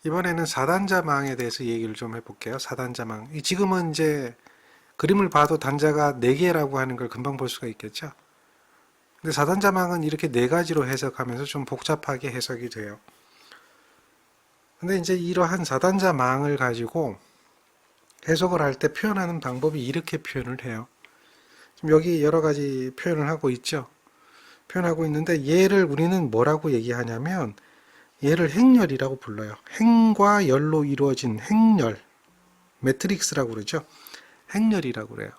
이번에는 4단자망에 대해서 얘기를 좀 해볼게요. 4단자망. 지금은 이제 그림을 봐도 단자가 4개라고 하는 걸 금방 볼 수가 있겠죠. 근데 4단자망은 이렇게 4가지로 해석하면서 좀 복잡하게 해석이 돼요. 근데 이제 이러한 4단자망을 가지고 해석을 할 때 표현하는 방법이 이렇게 표현을 해요. 지금 여기 여러 가지 표현을 하고 있죠. 표현하고 있는데 얘를 우리는 뭐라고 얘기하냐면 얘를 행렬이라고 불러요. 행과 열로 이루어진 행렬, 매트릭스라고 그러죠. 행렬이라고 그래요.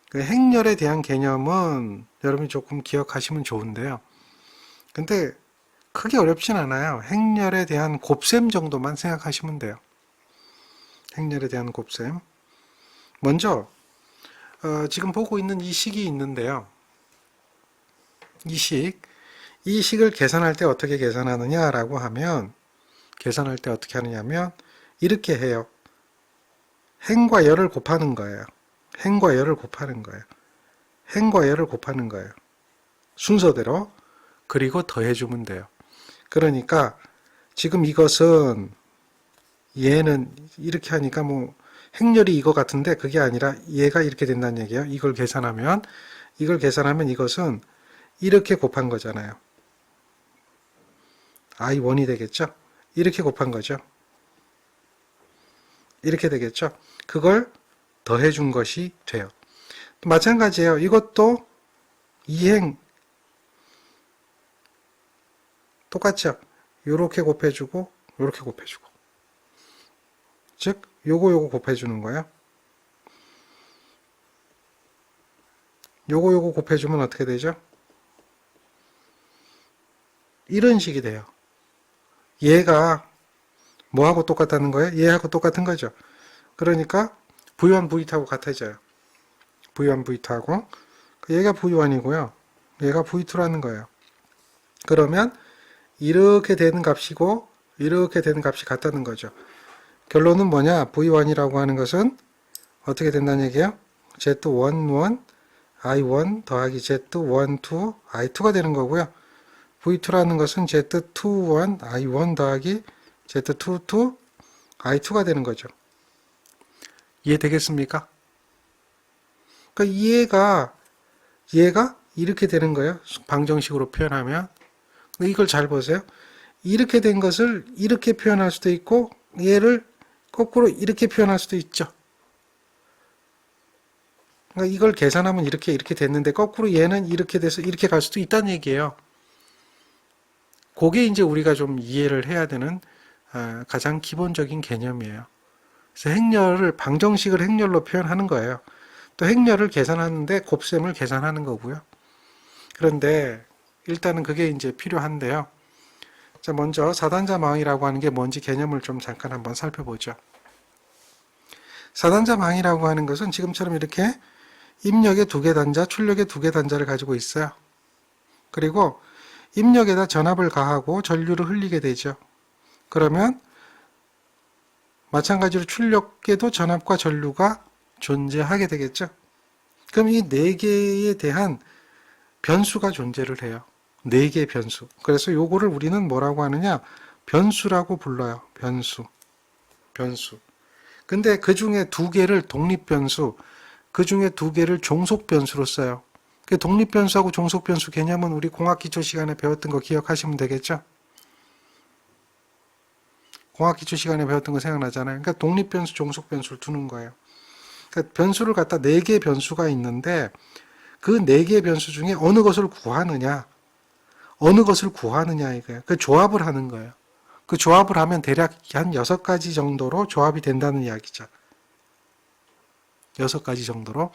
그 행렬에 대한 개념은 여러분이 조금 기억하시면 좋은데요. 근데 크게 어렵진 않아요. 행렬에 대한 곱셈 정도만 생각하시면 돼요. 행렬에 대한 곱셈. 먼저 지금 보고 있는 이 식이 있는데요. 이 식을 계산할 때 어떻게 계산하느냐라고 하면 계산할 때 어떻게 하느냐면 이렇게 해요. 행과 열을 곱하는 거예요. 행과 열을 곱하는 거예요. 행과 열을 곱하는 거예요. 순서대로. 그리고 더해주면 돼요. 그러니까 지금 이것은 얘는 이렇게 하니까 뭐 행렬이 이거 같은데 그게 아니라 얘가 이렇게 된다는 얘기예요. 이걸 계산하면 이것은 이렇게 곱한 거잖아요. I1이 되겠죠? 이렇게 곱한 거죠. 이렇게 되겠죠? 그걸 더해준 것이 돼요. 마찬가지예요. 이것도 이행 똑같죠? 요렇게 곱해주고 요렇게 곱해주고 즉 요거 곱해주는 거예요. 요거 곱해주면 어떻게 되죠? 이런 식이 돼요. 얘가 뭐하고 똑같다는 거예요? 얘하고 똑같은 거죠. 그러니까 V1, V2하고 같아져요. V1, V2하고 얘가 V1이고요. 얘가 V2라는 거예요. 그러면 이렇게 되는 값이고 이렇게 되는 값이 같다는 거죠. 결론은 뭐냐? V1이라고 하는 것은 어떻게 된다는 얘기예요? Z11, I1 더하기 Z12, I2가 되는 거고요. V2라는 것은 Z21, I1 더하기 Z22, I2가 되는 거죠. 이해되겠습니까? 그러니까 얘가 이렇게 되는 거예요. 방정식으로 표현하면. 근데 이걸 잘 보세요. 이렇게 된 것을 이렇게 표현할 수도 있고 얘를 거꾸로 이렇게 표현할 수도 있죠. 그러니까 이걸 계산하면 이렇게 됐는데 거꾸로 얘는 이렇게 돼서 이렇게 갈 수도 있다는 얘기예요. 그게 이제 우리가 좀 이해를 해야 되는 가장 기본적인 개념이에요. 그래서 방정식을 행렬로 표현하는 거예요. 또 행렬을 계산하는데 곱셈을 계산하는 거고요. 그런데 일단은 그게 이제 필요한데요. 자, 먼저 4단자망이라고 하는 게 뭔지 개념을 좀 잠깐 한번 살펴보죠. 4단자망이라고 하는 것은 지금처럼 이렇게 입력에 2개 단자, 출력에 2개 단자를 가지고 있어요. 그리고 입력에다 전압을 가하고 전류를 흘리게 되죠. 그러면 마찬가지로 출력에도 전압과 전류가 존재하게 되겠죠. 그럼 이 4개에 대한 변수가 존재를 해요. 4개의 변수. 그래서 요거를 우리는 뭐라고 하느냐? 변수라고 불러요. 변수. 근데 그 중에 2개를 독립변수, 그 중에 2개를 종속변수로 써요. 그 독립변수하고 종속변수 개념은 우리 공학기초 시간에 배웠던 거 기억하시면 되겠죠? 공학기초 시간에 배웠던 거 생각나잖아요. 그러니까 독립변수, 종속변수를 두는 거예요. 그러니까 변수를 갖다 4개의 변수가 있는데 그 4개의 변수 중에 어느 것을 구하느냐 이거예요. 그 조합을 하는 거예요. 그 조합을 하면 대략 한 6가지 정도로 조합이 된다는 이야기죠. 6가지 정도로.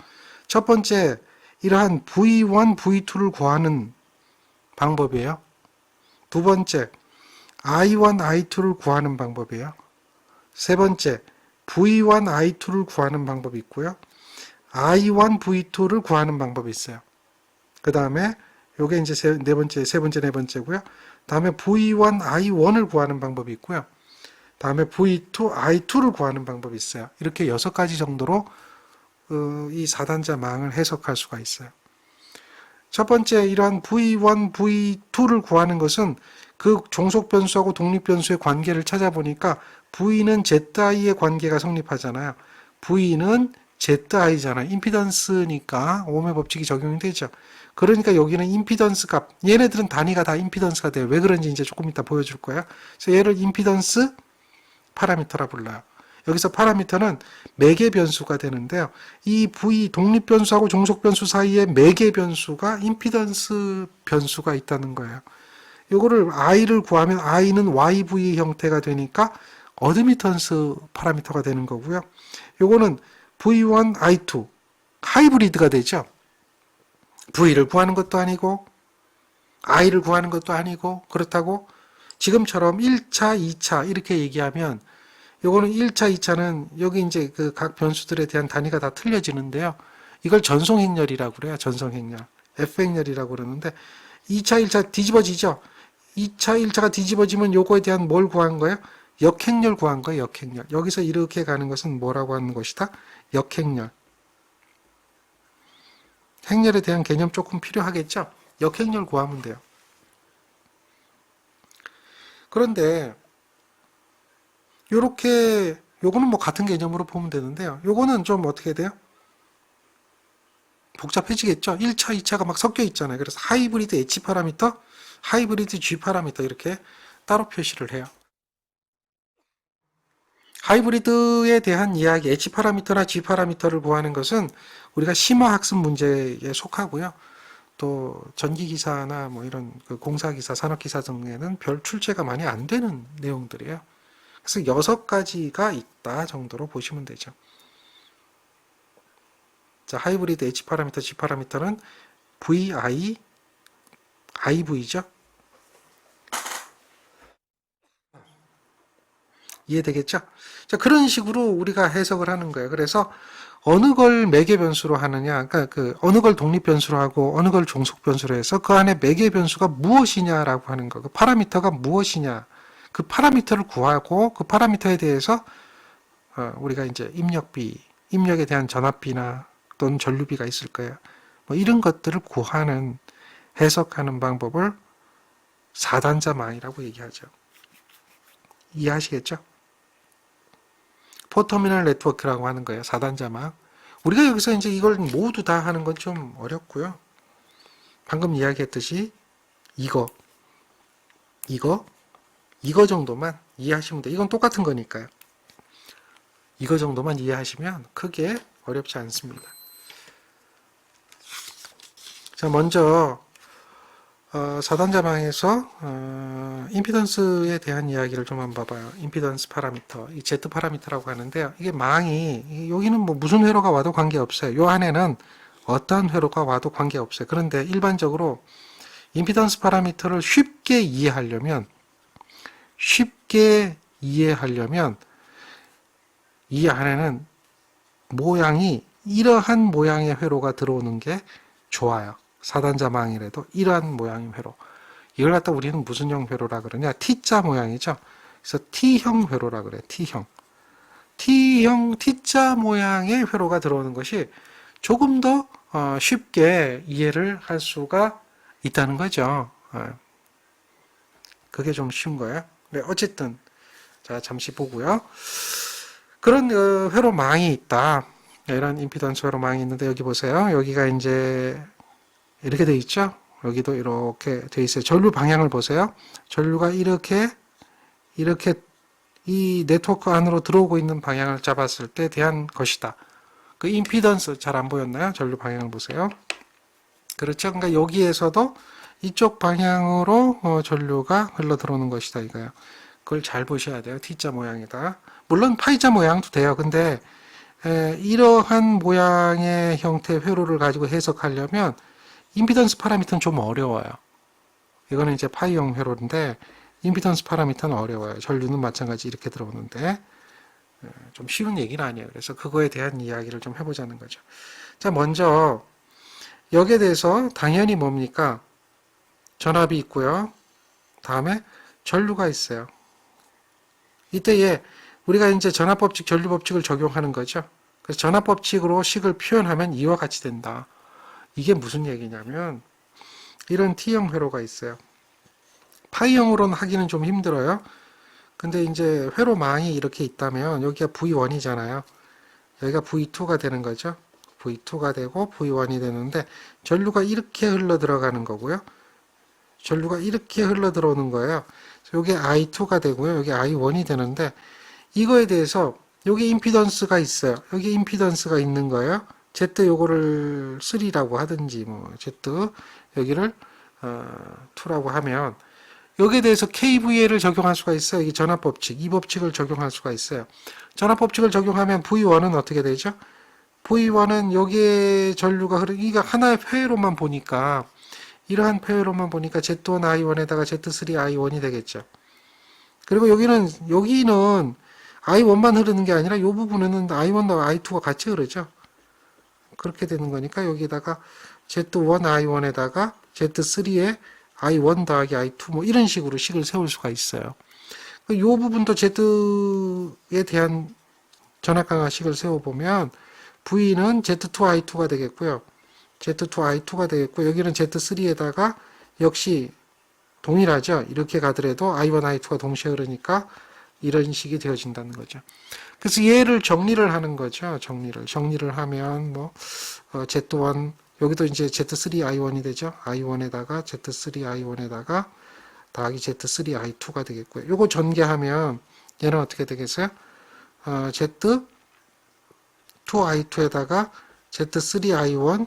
첫 번째, 이러한 V1, V2를 구하는 방법이에요. 두 번째, I1, I2를 구하는 방법이에요. 세 번째, V1, I2를 구하는 방법이 있고요. I1, V2를 구하는 방법이 있어요. 그 다음에 요게 이제 세 번째고요. 다음에 V1, I1을 구하는 방법이 있고요. 다음에 V2, I2를 구하는 방법이 있어요. 이렇게 6가지 정도로 이 4단자망을 해석할 수가 있어요. 첫 번째 이러한 V1, V2를 구하는 것은 그 종속 변수하고 독립 변수의 관계를 찾아보니까 V는 ZI의 관계가 성립하잖아요. V는 ZI잖아요. 임피던스니까 오음의 법칙이 적용이 되죠. 그러니까 여기는 임피던스 값, 얘네들은 단위가 다 임피던스가 돼요. 왜 그런지 이제 조금 이따 보여줄 거예요. 그래서 얘를 임피던스 파라미터라 불러요. 여기서 파라미터는 매개 변수가 되는데요. 이 V 독립 변수하고 종속 변수 사이에 매개 변수가 임피던스 변수가 있다는 거예요. 이거를 i를 구하면 i는 YV 형태가 되니까 어드미턴스 파라미터가 되는 거고요. 요거는 V1, I2 하이브리드가 되죠. V를 구하는 것도 아니고 i를 구하는 것도 아니고 그렇다고 지금처럼 1차, 2차 이렇게 얘기하면 요거는 1차, 2차는 여기 이제 그 각 변수들에 대한 단위가 다 틀려지는데요. 이걸 전송행렬이라고 그래요. 전송행렬. F행렬이라고 그러는데 2차, 1차 뒤집어지죠. 2차, 1차가 뒤집어지면 요거에 대한 뭘 구한 거예요? 역행렬 구한 거예요. 역행렬. 여기서 이렇게 가는 것은 뭐라고 하는 것이다? 역행렬. 행렬에 대한 개념 조금 필요하겠죠? 역행렬 구하면 돼요. 그런데 요렇게 요거는 뭐 같은 개념으로 보면 되는데요. 요거는 좀 어떻게 돼요? 복잡해지겠죠? 1차, 2차가 막 섞여 있잖아요. 그래서 하이브리드 H 파라미터, 하이브리드 G 파라미터 이렇게 따로 표시를 해요. 하이브리드에 대한 이야기, H 파라미터나 G 파라미터를 구하는 것은 우리가 심화 학습 문제에 속하고요. 또 전기기사나 뭐 이런 그 공사기사, 산업기사 등에는 별 출제가 많이 안 되는 내용들이에요. 그래서 6가지가 있다 정도로 보시면 되죠. 자, 하이브리드 H 파라미터, G 파라미터는 VI, IV죠. 이해되겠죠? 자, 그런 식으로 우리가 해석을 하는 거예요. 그래서 어느 걸 매개 변수로 하느냐, 그러니까 그 어느 걸 독립 변수로 하고 어느 걸 종속 변수로 해서 그 안에 매개 변수가 무엇이냐라고 하는 거, 그 파라미터가 무엇이냐, 그 파라미터를 구하고 그 파라미터에 대해서 우리가 이제 입력비, 입력에 대한 전압비나 또는 전류비가 있을 거예요. 뭐 이런 것들을 구하는 해석하는 방법을 4단자망이라고 얘기하죠. 이해하시겠죠? 포터미널 네트워크라고 하는 거예요. 4단자망. 우리가 여기서 이제 이걸 모두 다 하는 건 좀 어렵고요. 방금 이야기했듯이 이거 정도만 이해하시면 돼요. 이건 똑같은 거니까요. 이거 정도만 이해하시면 크게 어렵지 않습니다. 자, 먼저 4단자망에서 임피던스에 대한 이야기를 좀 한번 봐봐요. 임피던스 파라미터, 이 Z 파라미터라고 하는데요. 이게 망이 여기는 뭐 무슨 회로가 와도 관계없어요. 요 안에는 어떤 회로가 와도 관계없어요. 그런데 일반적으로 임피던스 파라미터를 쉽게 이해하려면 이 안에는 모양이 이러한 모양의 회로가 들어오는 게 좋아요. 4단자망이라도 이러한 모양의 회로. 이걸 갖다 우리는 무슨 형 회로라 그러냐? T자 모양이죠. 그래서 T형 회로라 그래요. T형. T자 모양의 회로가 들어오는 것이 조금 더 쉽게 이해를 할 수가 있다는 거죠. 그게 좀 쉬운 거예요. 네, 어쨌든 자, 잠시 보고요. 그런 회로망이 있다. 이런 임피던스 회로망이 있는데 여기 보세요. 여기가 이제 이렇게 돼 있죠. 여기도 이렇게 돼 있어요. 전류 방향을 보세요. 전류가 이렇게 이 네트워크 안으로 들어오고 있는 방향을 잡았을 때 대한 것이다. 그 임피던스 잘 안 보였나요? 전류 방향을 보세요. 그렇죠. 그러니까 여기에서도 이쪽 방향으로 전류가 흘러 들어오는 것이다 이거예요. 그걸 잘 보셔야 돼요. T자 모양이다. 물론 파이자 모양도 돼요. 근데 이러한 모양의 형태 회로를 가지고 해석하려면 임피던스 파라미터는 좀 어려워요. 이거는 이제 파이형 회로인데 임피던스 파라미터는 어려워요. 전류는 마찬가지 이렇게 들어오는데 좀 쉬운 얘기는 아니에요. 그래서 그거에 대한 이야기를 좀 해보자는 거죠. 자, 먼저 여기에 대해서 당연히 뭡니까? 전압이 있고요. 다음에 전류가 있어요. 이때에 우리가 이제 전압법칙, 전류법칙을 적용하는 거죠. 그래서 전압법칙으로 식을 표현하면 이와 같이 된다. 이게 무슨 얘기냐면 이런 T형 회로가 있어요. 파이형으로는 하기는 좀 힘들어요. 근데 이제 회로망이 이렇게 있다면 여기가 V1이잖아요. 여기가 V2가 되는 거죠. V2가 되고 V1이 되는데 전류가 이렇게 흘러 들어가는 거고요. 전류가 이렇게 흘러 들어오는 거예요. 여기 I2가 되고요. 여기 I1이 되는데 이거에 대해서 여기 임피던스가 있어요. 여기 임피던스가 있는 거예요. Z 요거를 3라고 하든지 뭐 Z 여기를 2라고 하면 여기에 대해서 KVL을 적용할 수가 있어요. 이 전압법칙, 이 법칙을 적용할 수가 있어요. 전압법칙을 적용하면 V1은 어떻게 되죠? V1은 여기에 전류가 이거 하나의 폐회로만 보니까 이러한 폐회로만 보니까 Z1 I1에다가 Z3 I1이 되겠죠. 그리고 여기는 I1만 흐르는 게 아니라 이 부분에는 I1과 I2가 같이 흐르죠. 그렇게 되는 거니까 여기다가 Z1 I1에다가 Z3에 I1 더하기 I2 뭐 이런 식으로 식을 세울 수가 있어요. 이 부분도 Z에 대한 전압 강화식을 세워보면 V는 Z2 I2가 되겠고요. Z2 I2가 되겠고 여기는 Z3에다가 역시 동일하죠. 이렇게 가더라도 I1, I2가 동시에 흐르니까 이런 식이 되어진다는 거죠. 그래서 얘를 정리를 하는 거죠. 정리를 하면 뭐 Z1 여기도 이제 Z3 I1이 되죠. I1에다가 Z3 I1에다가 더하기 Z3 I2가 되겠고요. 요거 전개하면 얘는 어떻게 되겠어요? Z2 I2에다가 Z3 I1,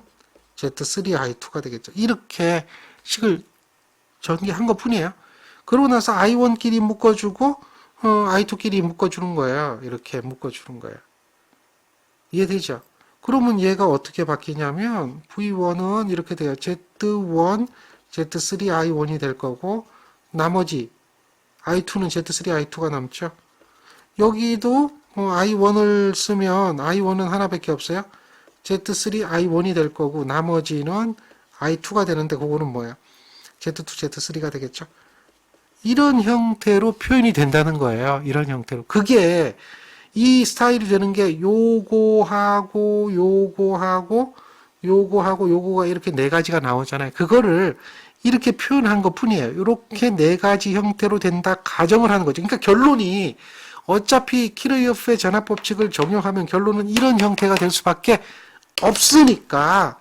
Z3 I2가 되겠죠. 이렇게 식을 전개한 것 뿐이에요. 그러고 나서 I1끼리 묶어주고 I2끼리 묶어주는 거예요. 이렇게 묶어주는 거예요. 이해되죠? 그러면 얘가 어떻게 바뀌냐면 V1은 이렇게 돼요. Z1, Z3 I1이 될 거고 나머지 I2는 Z3 I2가 남죠. 여기도 I1을 쓰면 I1은 하나밖에 없어요. Z3 I1이 될 거고 나머지는 I2가 되는데 그거는 뭐야? Z2, Z3가 되겠죠. 이런 형태로 표현이 된다는 거예요. 이런 형태로. 그게 이 스타일이 되는 게 요거하고 요거가 이렇게 네 가지가 나오잖아요. 그거를 이렇게 표현한 것 뿐이에요. 이렇게 네 가지 형태로 된다 가정을 하는 거죠. 그러니까 결론이 어차피 키르요프의 전압법칙을 적용하면 결론은 이런 형태가 될 수밖에 없으니까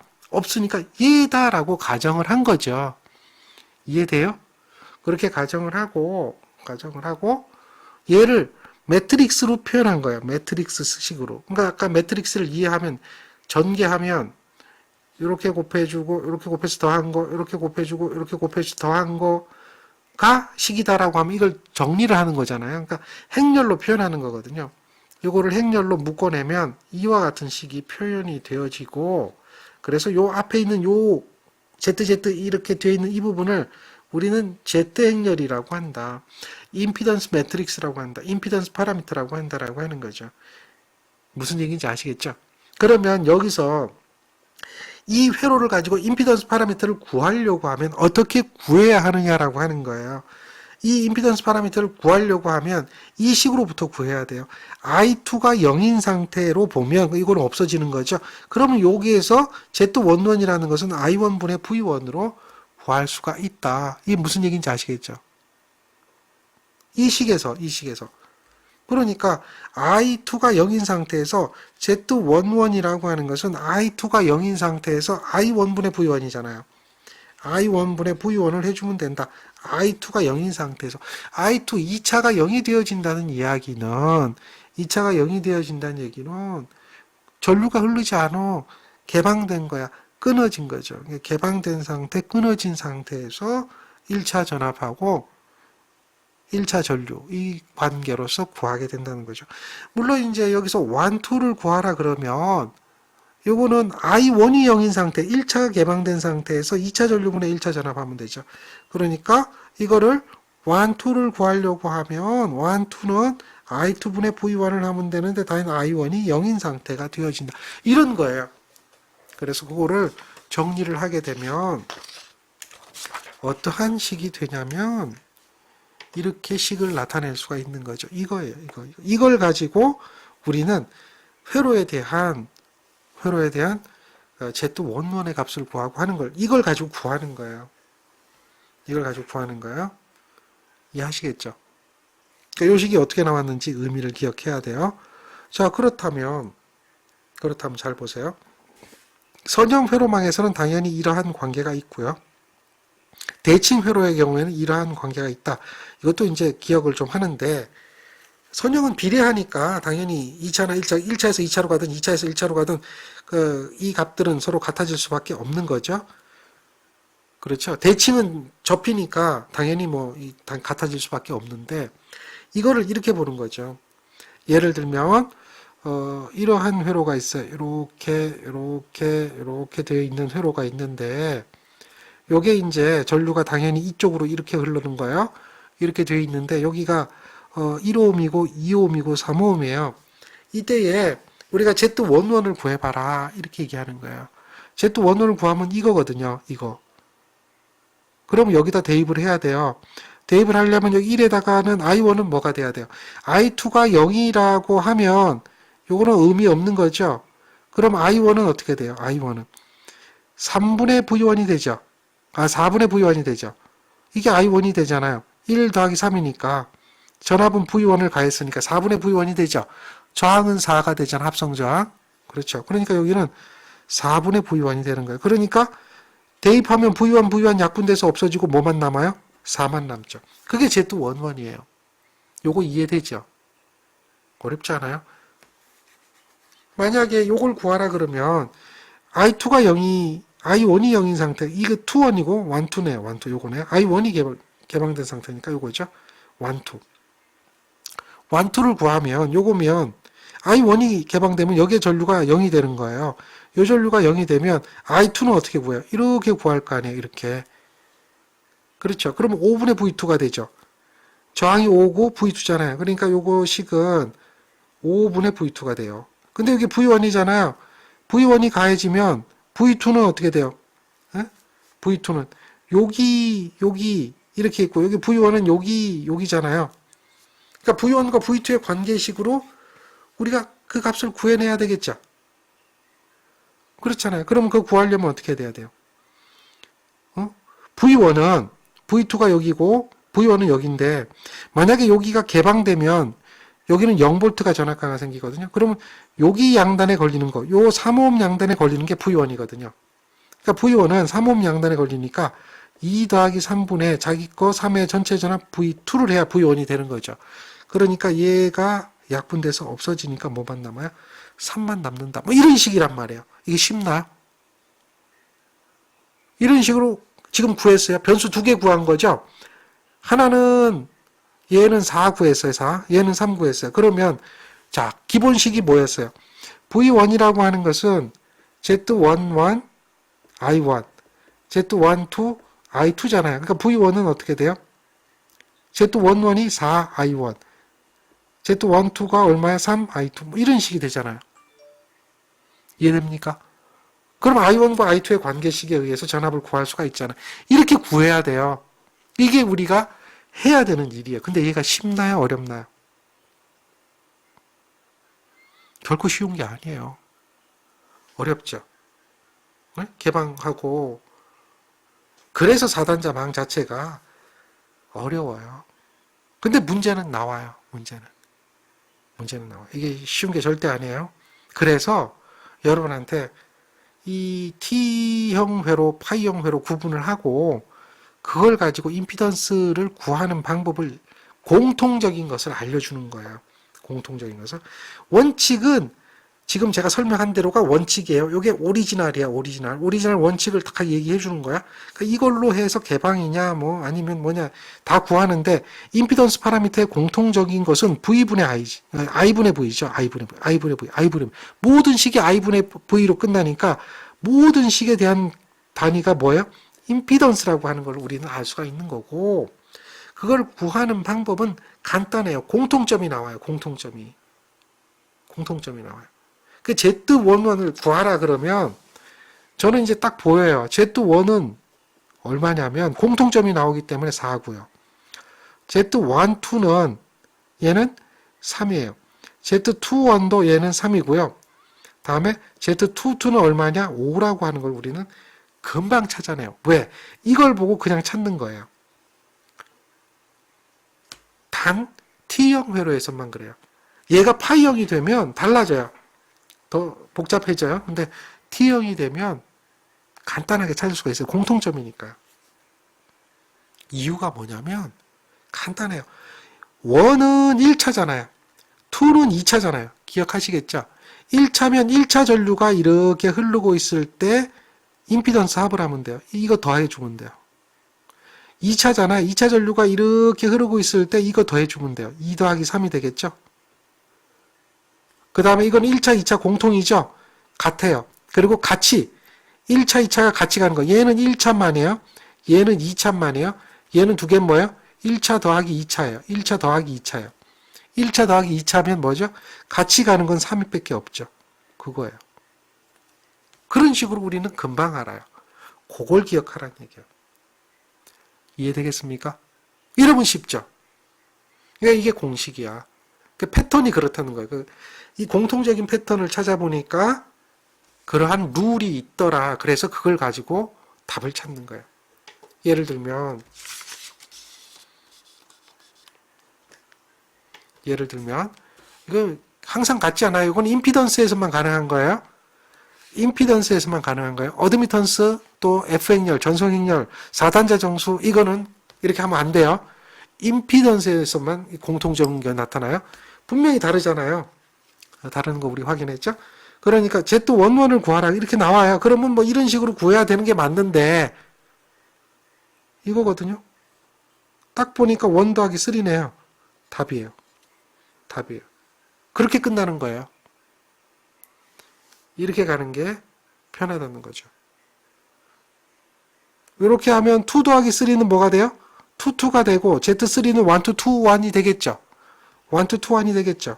얘다라고 가정을 한 거죠. 이해돼요? 그렇게 가정을 하고 얘를 매트릭스로 표현한 거예요. 매트릭스 식으로. 그러니까 아까 매트릭스를 이해하면 전개하면 이렇게 곱해주고 이렇게 곱해서 더한 거 이렇게 곱해주고 이렇게 곱해서 더한 거가 식이다라고 하면 이걸 정리를 하는 거잖아요. 그러니까 행렬로 표현하는 거거든요. 이거를 행렬로 묶어내면 이와 같은 식이 표현이 되어지고 그래서 요 앞에 있는 요 ZZ 이렇게 되어 있는 이 부분을 우리는 Z행렬이라고 한다. 임피던스 매트릭스라고 한다. 임피던스 파라미터라고 한다라고 하는 거죠. 무슨 얘기인지 아시겠죠? 그러면 여기서 이 회로를 가지고 임피던스 파라미터를 구하려고 하면 어떻게 구해야 하느냐라고 하는 거예요. 이 임피던스 파라미터를 구하려고 하면 이 식으로부터 구해야 돼요. I2가 0인 상태로 보면 이건 없어지는 거죠. 그러면 여기에서 Z11이라는 것은 I1분의 V1으로 구할 수가 있다. 이게 무슨 얘기인지 아시겠죠? 이 식에서. 그러니까 I2가 0인 상태에서 Z11이라고 하는 것은 I2가 0인 상태에서 I1분의 V1이잖아요. I1분의 V1을 해주면 된다. I2가 0인 상태에서 I2 2차가 0이 되어진다는 이야기는 2차가 0이 되어진다는 얘기는 전류가 흐르지 않아. 개방된 거야. 끊어진 거죠. 개방된 상태, 끊어진 상태에서 1차 전압하고 1차 전류 이 관계로서 구하게 된다는 거죠. 물론 이제 여기서 1, 2를 구하라 그러면 요거는 I1이 0인 상태, 1차가 개방된 상태에서 2차 전류분의 1차 전압하면 되죠. 그러니까 이거를 1, 2를 구하려고 하면 1, 2는 I2분의 V1을 하면 되는데 다른 I1이 0인 상태가 되어진다. 이런 거예요. 그래서 그거를 정리를 하게 되면 어떠한 식이 되냐면 이렇게 식을 나타낼 수가 있는 거죠. 이거예요. 이걸 가지고 우리는 회로에 대한 Z11의 값을 구하고 하는 걸 이걸 가지고 구하는 거예요. 이해하시겠죠? 그러니까 이 식이 어떻게 나왔는지 의미를 기억해야 돼요. 자, 그렇다면 잘 보세요. 선형 회로망에서는 당연히 이러한 관계가 있고요. 대칭 회로의 경우에는 이러한 관계가 있다. 이것도 이제 기억을 좀 하는데, 선형은 비례하니까 당연히 2차나 1차에서 2차로 가든 2차에서 1차로 가든 이 값들은 서로 같아질 수밖에 없는 거죠. 그렇죠. 대칭은 접히니까 당연히 같아질 수밖에 없는데, 이거를 이렇게 보는 거죠. 예를 들면 이러한 회로가 있어요. 이렇게 되어 있는 회로가 있는데, 요게 이제 전류가 당연히 이쪽으로 이렇게 흐르는 거예요. 이렇게 되어 있는데 여기가 1옴이고 2옴이고 3옴이에요. 이때에 우리가 Z11을 구해봐라 이렇게 얘기하는 거예요. Z11을 구하면 이거거든요. 이거. 그럼 여기다 대입을 해야 돼요. 대입을 하려면 여기 1에다가는 I1은 뭐가 돼야 돼요? I2가 0이라고 하면 요거는 의미 없는 거죠. 그럼 I1은 어떻게 돼요? I1은 3분의 V1이 되죠. 4분의 V1이 되죠. 이게 I1이 되잖아요. 1 더하기 3이니까 전압은 V1을 가했으니까 4분의 V1이 되죠. 저항은 4가 되잖아. 합성저항. 그렇죠. 그러니까 여기는 4분의 V1이 되는 거예요. 그러니까 대입하면 V1 약분돼서 없어지고 뭐만 남아요? 4만 남죠. 그게 Z11이에요. 요거 이해되죠? 어렵지 않아요? 만약에 요걸 구하라 그러면 I2가 0이 I1이 0인 상태, 이거 2원이고 1, 2네요. 1, 2 요거네. I1이 개방된 상태니까 요거죠. 1, 2. 1, 2를 구하면 요거면 I1이 개방되면 여기에 전류가 0이 되는 거예요. 요 전류가 0이 되면 I2는 어떻게 구해요? 이렇게 구할 거 아니에요. 이렇게. 그렇죠. 그러면 5분의 V2가 되죠. 저항이 5고 V2잖아요. 그러니까 요거 식은 5분의 V2가 돼요. 근데 여기 V1이잖아요. V1이 가해지면 V2는 어떻게 돼요? 에? V2는 여기 이렇게 있고 여기 V1은 여기잖아요. 그러니까 V1과 V2의 관계식으로 우리가 그 값을 구해내야 되겠죠. 그렇잖아요. 그럼 그거 구하려면 어떻게 돼야 돼요? V1은 V2가 여기고 V1은 여기인데 만약에 여기가 개방되면 여기는 0V가 전압가가 생기거든요. 그러면 여기 양단에 걸리는 거, 요 3옴 양단에 걸리는 게 V1이거든요. 그러니까 V1은 3옴 양단에 걸리니까 2 더하기 3분의 자기 거 3의 전체 전압 V2를 해야 V1이 되는 거죠. 그러니까 얘가 약분돼서 없어지니까 뭐만 남아요? 3만 남는다. 뭐 이런 식이란 말이에요. 이게 쉽나요? 이런 식으로 지금 구했어요. 변수 2개 구한 거죠. 하나는 얘는 4 구했어요. 4. 얘는 3 구했어요. 그러면 자, 기본식이 뭐였어요? V1이라고 하는 것은 Z11, I1, Z12, I2잖아요. 그러니까 V1은 어떻게 돼요? Z11이 4, I1, Z12가 얼마야? 3, I2. 뭐 이런 식이 되잖아요. 이해됩니까? 그럼 I1과 I2의 관계식에 의해서 전압을 구할 수가 있잖아요. 이렇게 구해야 돼요. 이게 우리가 해야 되는 일이에요. 근데 얘가 쉽나요? 어렵나요? 결코 쉬운 게 아니에요. 어렵죠. 네? 개방하고 그래서 4단자 망 자체가 어려워요. 근데 문제는 나와요. 문제는 나와요. 이게 쉬운 게 절대 아니에요. 그래서 여러분한테 이 T형 회로, 파이형 회로 구분을 하고 그걸 가지고 임피던스를 구하는 방법을 공통적인 것을 알려주는 거예요. 공통적인 것을. 원칙은 지금 제가 설명한 대로가 원칙이에요. 이게 오리지널이야, 오리지널. 오리지널 원칙을 다 얘기해 주는 거야. 그러니까 이걸로 해서 개방이냐, 뭐, 아니면 뭐냐, 다 구하는데, 임피던스 파라미터의 공통적인 것은 V분의 I지. I분의 V죠. I분의 V, I분의 V, I분의 V. 모든 식이 I분의 V로 끝나니까, 모든 식에 대한 단위가 뭐예요? 임피던스라고 하는 걸 우리는 알 수가 있는 거고, 그걸 구하는 방법은 간단해요. 공통점이 나와요. 공통점이 나와요. 그 Z11을 구하라 그러면 저는 이제 딱 보여요. Z1은 얼마냐면 공통점이 나오기 때문에 4고요. Z1, 2는 얘는 3이에요. Z21도 얘는 3이고요. 다음에 Z22는 얼마냐? 5라고 하는 걸 우리는 금방 찾아내요. 왜? 이걸 보고 그냥 찾는 거예요. 단 T형 회로에서만 그래요. 얘가 파이형이 되면 달라져요. 더 복잡해져요. 근데 T형이 되면 간단하게 찾을 수가 있어요. 공통점이니까요. 이유가 뭐냐면 간단해요. 1은 1차잖아요. 2는 2차잖아요. 기억하시겠죠? 1차면 1차 전류가 이렇게 흐르고 있을 때 임피던스 합을 하면 돼요. 이거 더해주면 돼요. 2차잖아요. 2차 전류가 이렇게 흐르고 있을 때 이거 더해주면 돼요. 2 더하기 3이 되겠죠? 그 다음에 이건 1차, 2차 공통이죠? 같아요. 그리고 같이 1차, 2차가 같이 가는 거. 얘는 1차만이에요. 얘는 2차만이에요. 얘는 두 개는 뭐예요? 1차 더하기 2차예요. 1차 더하기 2차예요. 1차 더하기 2차면 뭐죠? 같이 가는 건 3밖에 없죠. 그거예요. 그런 식으로 우리는 금방 알아요. 그걸 기억하라는 얘기예요. 이해되겠습니까? 이러면 쉽죠? 그러니까 이게 공식이야. 그 패턴이 그렇다는 거예요. 이 공통적인 패턴을 찾아보니까 그러한 룰이 있더라. 그래서 그걸 가지고 답을 찾는 거예요. 예를 들면 이거 항상 같지 않아요. 이건 임피던스에서만 가능한 거예요. 임피던스에서만 가능한 거예요. 어드미턴스 또 F행렬, 전송행렬, 4단자 정수 이거는 이렇게 하면 안 돼요. 임피던스에서만 공통적인 게 나타나요. 분명히 다르잖아요. 다른 거 우리 확인했죠? 그러니까 Z11을 구하라 이렇게 나와요. 그러면 뭐 이런 식으로 구해야 되는 게 맞는데 이거거든요. 딱 보니까 1 더하기 3네요. 답이에요. 그렇게 끝나는 거예요. 이렇게 가는 게 편하다는 거죠. 이렇게 하면 2 더하기 3는 뭐가 돼요? 2, 2가 되고 Z3는 1, 2, 2, 1이 되겠죠. 1, 2, 2, 1이 되겠죠.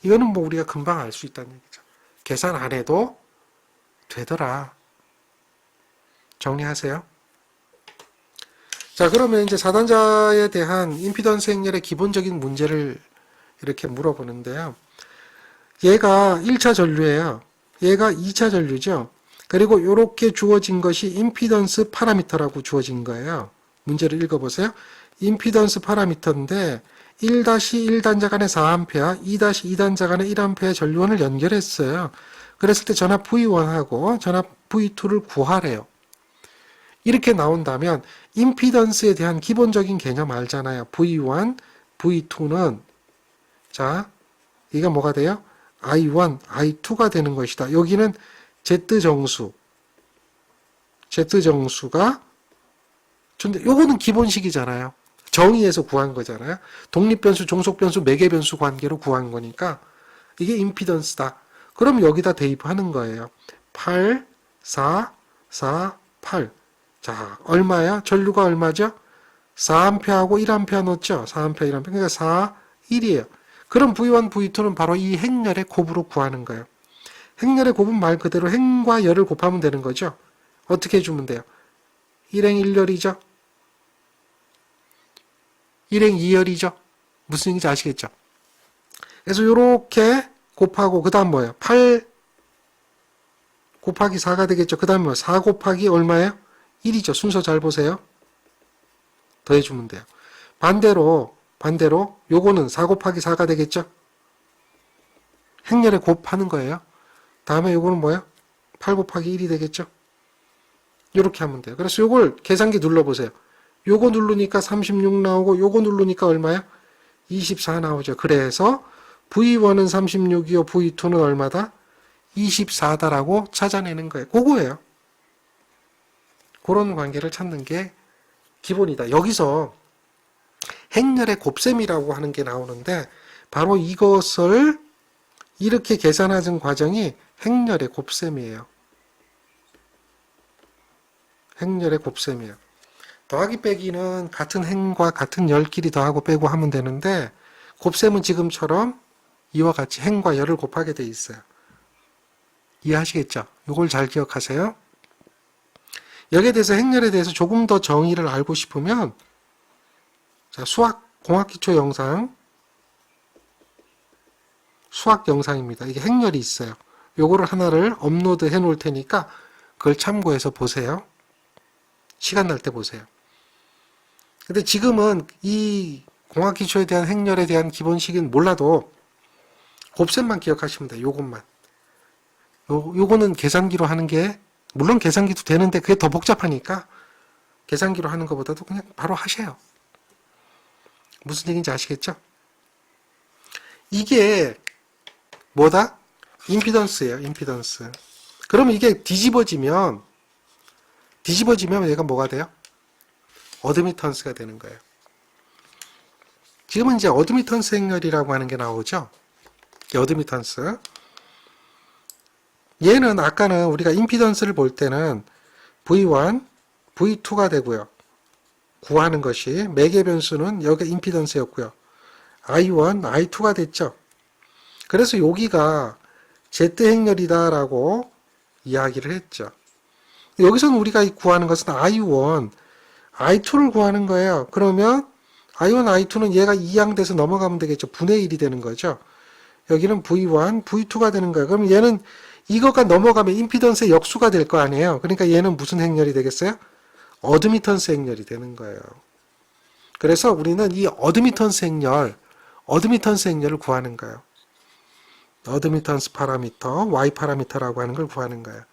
이거는 뭐 우리가 금방 알 수 있다는 얘기죠. 계산 안 해도 되더라. 정리하세요. 자, 그러면 이제 4단자에 대한 임피던스 행렬의 기본적인 문제를 이렇게 물어보는데요. 얘가 1차 전류예요. 얘가 2차 전류죠. 그리고 이렇게 주어진 것이 임피던스 파라미터라고 주어진 거예요. 문제를 읽어보세요. 임피던스 파라미터인데 1-1단자 간의 4A, 2-2단자 간의 1A 전류원을 연결했어요. 그랬을 때 전압 V1하고 전압 V2를 구하래요. 이렇게 나온다면 임피던스에 대한 기본적인 개념 알잖아요. V1, V2는 자, 이가 뭐가 돼요? I1, I2가 되는 것이다. 여기는 Z정수가 요거는 기본식이잖아요. 정의에서 구한 거잖아요. 독립변수, 종속변수, 매개변수 관계로 구한 거니까 이게 임피던스다. 그럼 여기다 대입하는 거예요. 8, 4, 4, 8. 자, 얼마야? 전류가 얼마죠? 4A하고 1A 넣었죠? 4A, 1A. 그러니까 4, 1이에요. 그럼 V1, V2는 바로 이 행렬의 곱으로 구하는 거예요. 행렬의 곱은 말 그대로 행과 열을 곱하면 되는 거죠. 어떻게 해주면 돼요? 1행 1열이죠? 1행 2열이죠? 무슨 얘기인지 아시겠죠? 그래서 이렇게 곱하고 그 다음 뭐예요? 8 곱하기 4가 되겠죠? 그 다음 뭐예요? 4 곱하기 얼마예요? 1이죠. 순서 잘 보세요. 더해주면 돼요. 반대로 요거는 4 곱하기 4가 되겠죠? 행렬에 곱하는 거예요. 다음에 요거는 뭐예요? 8 곱하기 1이 되겠죠? 이렇게 하면 돼요. 그래서 요걸 계산기 눌러보세요. 요거 누르니까 36 나오고 요거 누르니까 얼마야? 24 나오죠. 그래서 V1은 36이요. V2는 얼마다? 24다라고 찾아내는 거예요. 그거예요. 그런 관계를 찾는 게 기본이다. 여기서 행렬의 곱셈이라고 하는 게 나오는데 바로 이것을 이렇게 계산하는 과정이 행렬의 곱셈이에요. 행렬의 곱셈이에요. 더하기 빼기는 같은 행과 같은 열끼리 더하고 빼고 하면 되는데 곱셈은 지금처럼 이와 같이 행과 열을 곱하게 돼 있어요. 이해하시겠죠? 이걸 잘 기억하세요. 여기에 대해서 행렬에 대해서 조금 더 정의를 알고 싶으면 자, 공학기초 영상 수학 영상입니다. 이게 행렬이 있어요. 요거를 하나를 업로드 해 놓을 테니까 그걸 참고해서 보세요. 시간 날 때 보세요. 근데 지금은 이 공학기초에 대한 행렬에 대한 기본식은 몰라도 곱셈만 기억하시면 돼요. 요것만. 요거는 계산기로 하는 게 물론 계산기도 되는데 그게 더 복잡하니까 계산기로 하는 것보다도 그냥 바로 하세요. 무슨 얘기인지 아시겠죠? 이게 뭐다? 임피던스예요. 임피던스. 그러면 이게 뒤집어지면 얘가 뭐가 돼요? 어드미턴스가 되는 거예요. 지금은 이제 어드미턴스 행렬이라고 하는 게 나오죠. 어드미턴스. 얘는 아까는 우리가 임피던스를 볼 때는 V1, V2가 되고요. 구하는 것이 매개 변수는 여기 임피던스였고요. I1, I2가 됐죠. 그래서 여기가 Z 행렬이다라고 이야기를 했죠. 여기서는 우리가 구하는 것은 I1, I2를 구하는 거예요. 그러면 I1, I2는 얘가 이항돼서 넘어가면 되겠죠. 분의 1이 되는 거죠. 여기는 V1, V2가 되는 거예요. 그럼 얘는 이거가 넘어가면 임피던스의 역수가 될 거 아니에요. 그러니까 얘는 무슨 행렬이 되겠어요? 어드미턴스 행렬이 되는 거예요. 그래서 우리는 이 어드미턴스 행렬을 구하는 거예요. 어드미턴스 파라미터, Y 파라미터라고 하는 걸 구하는 거예요.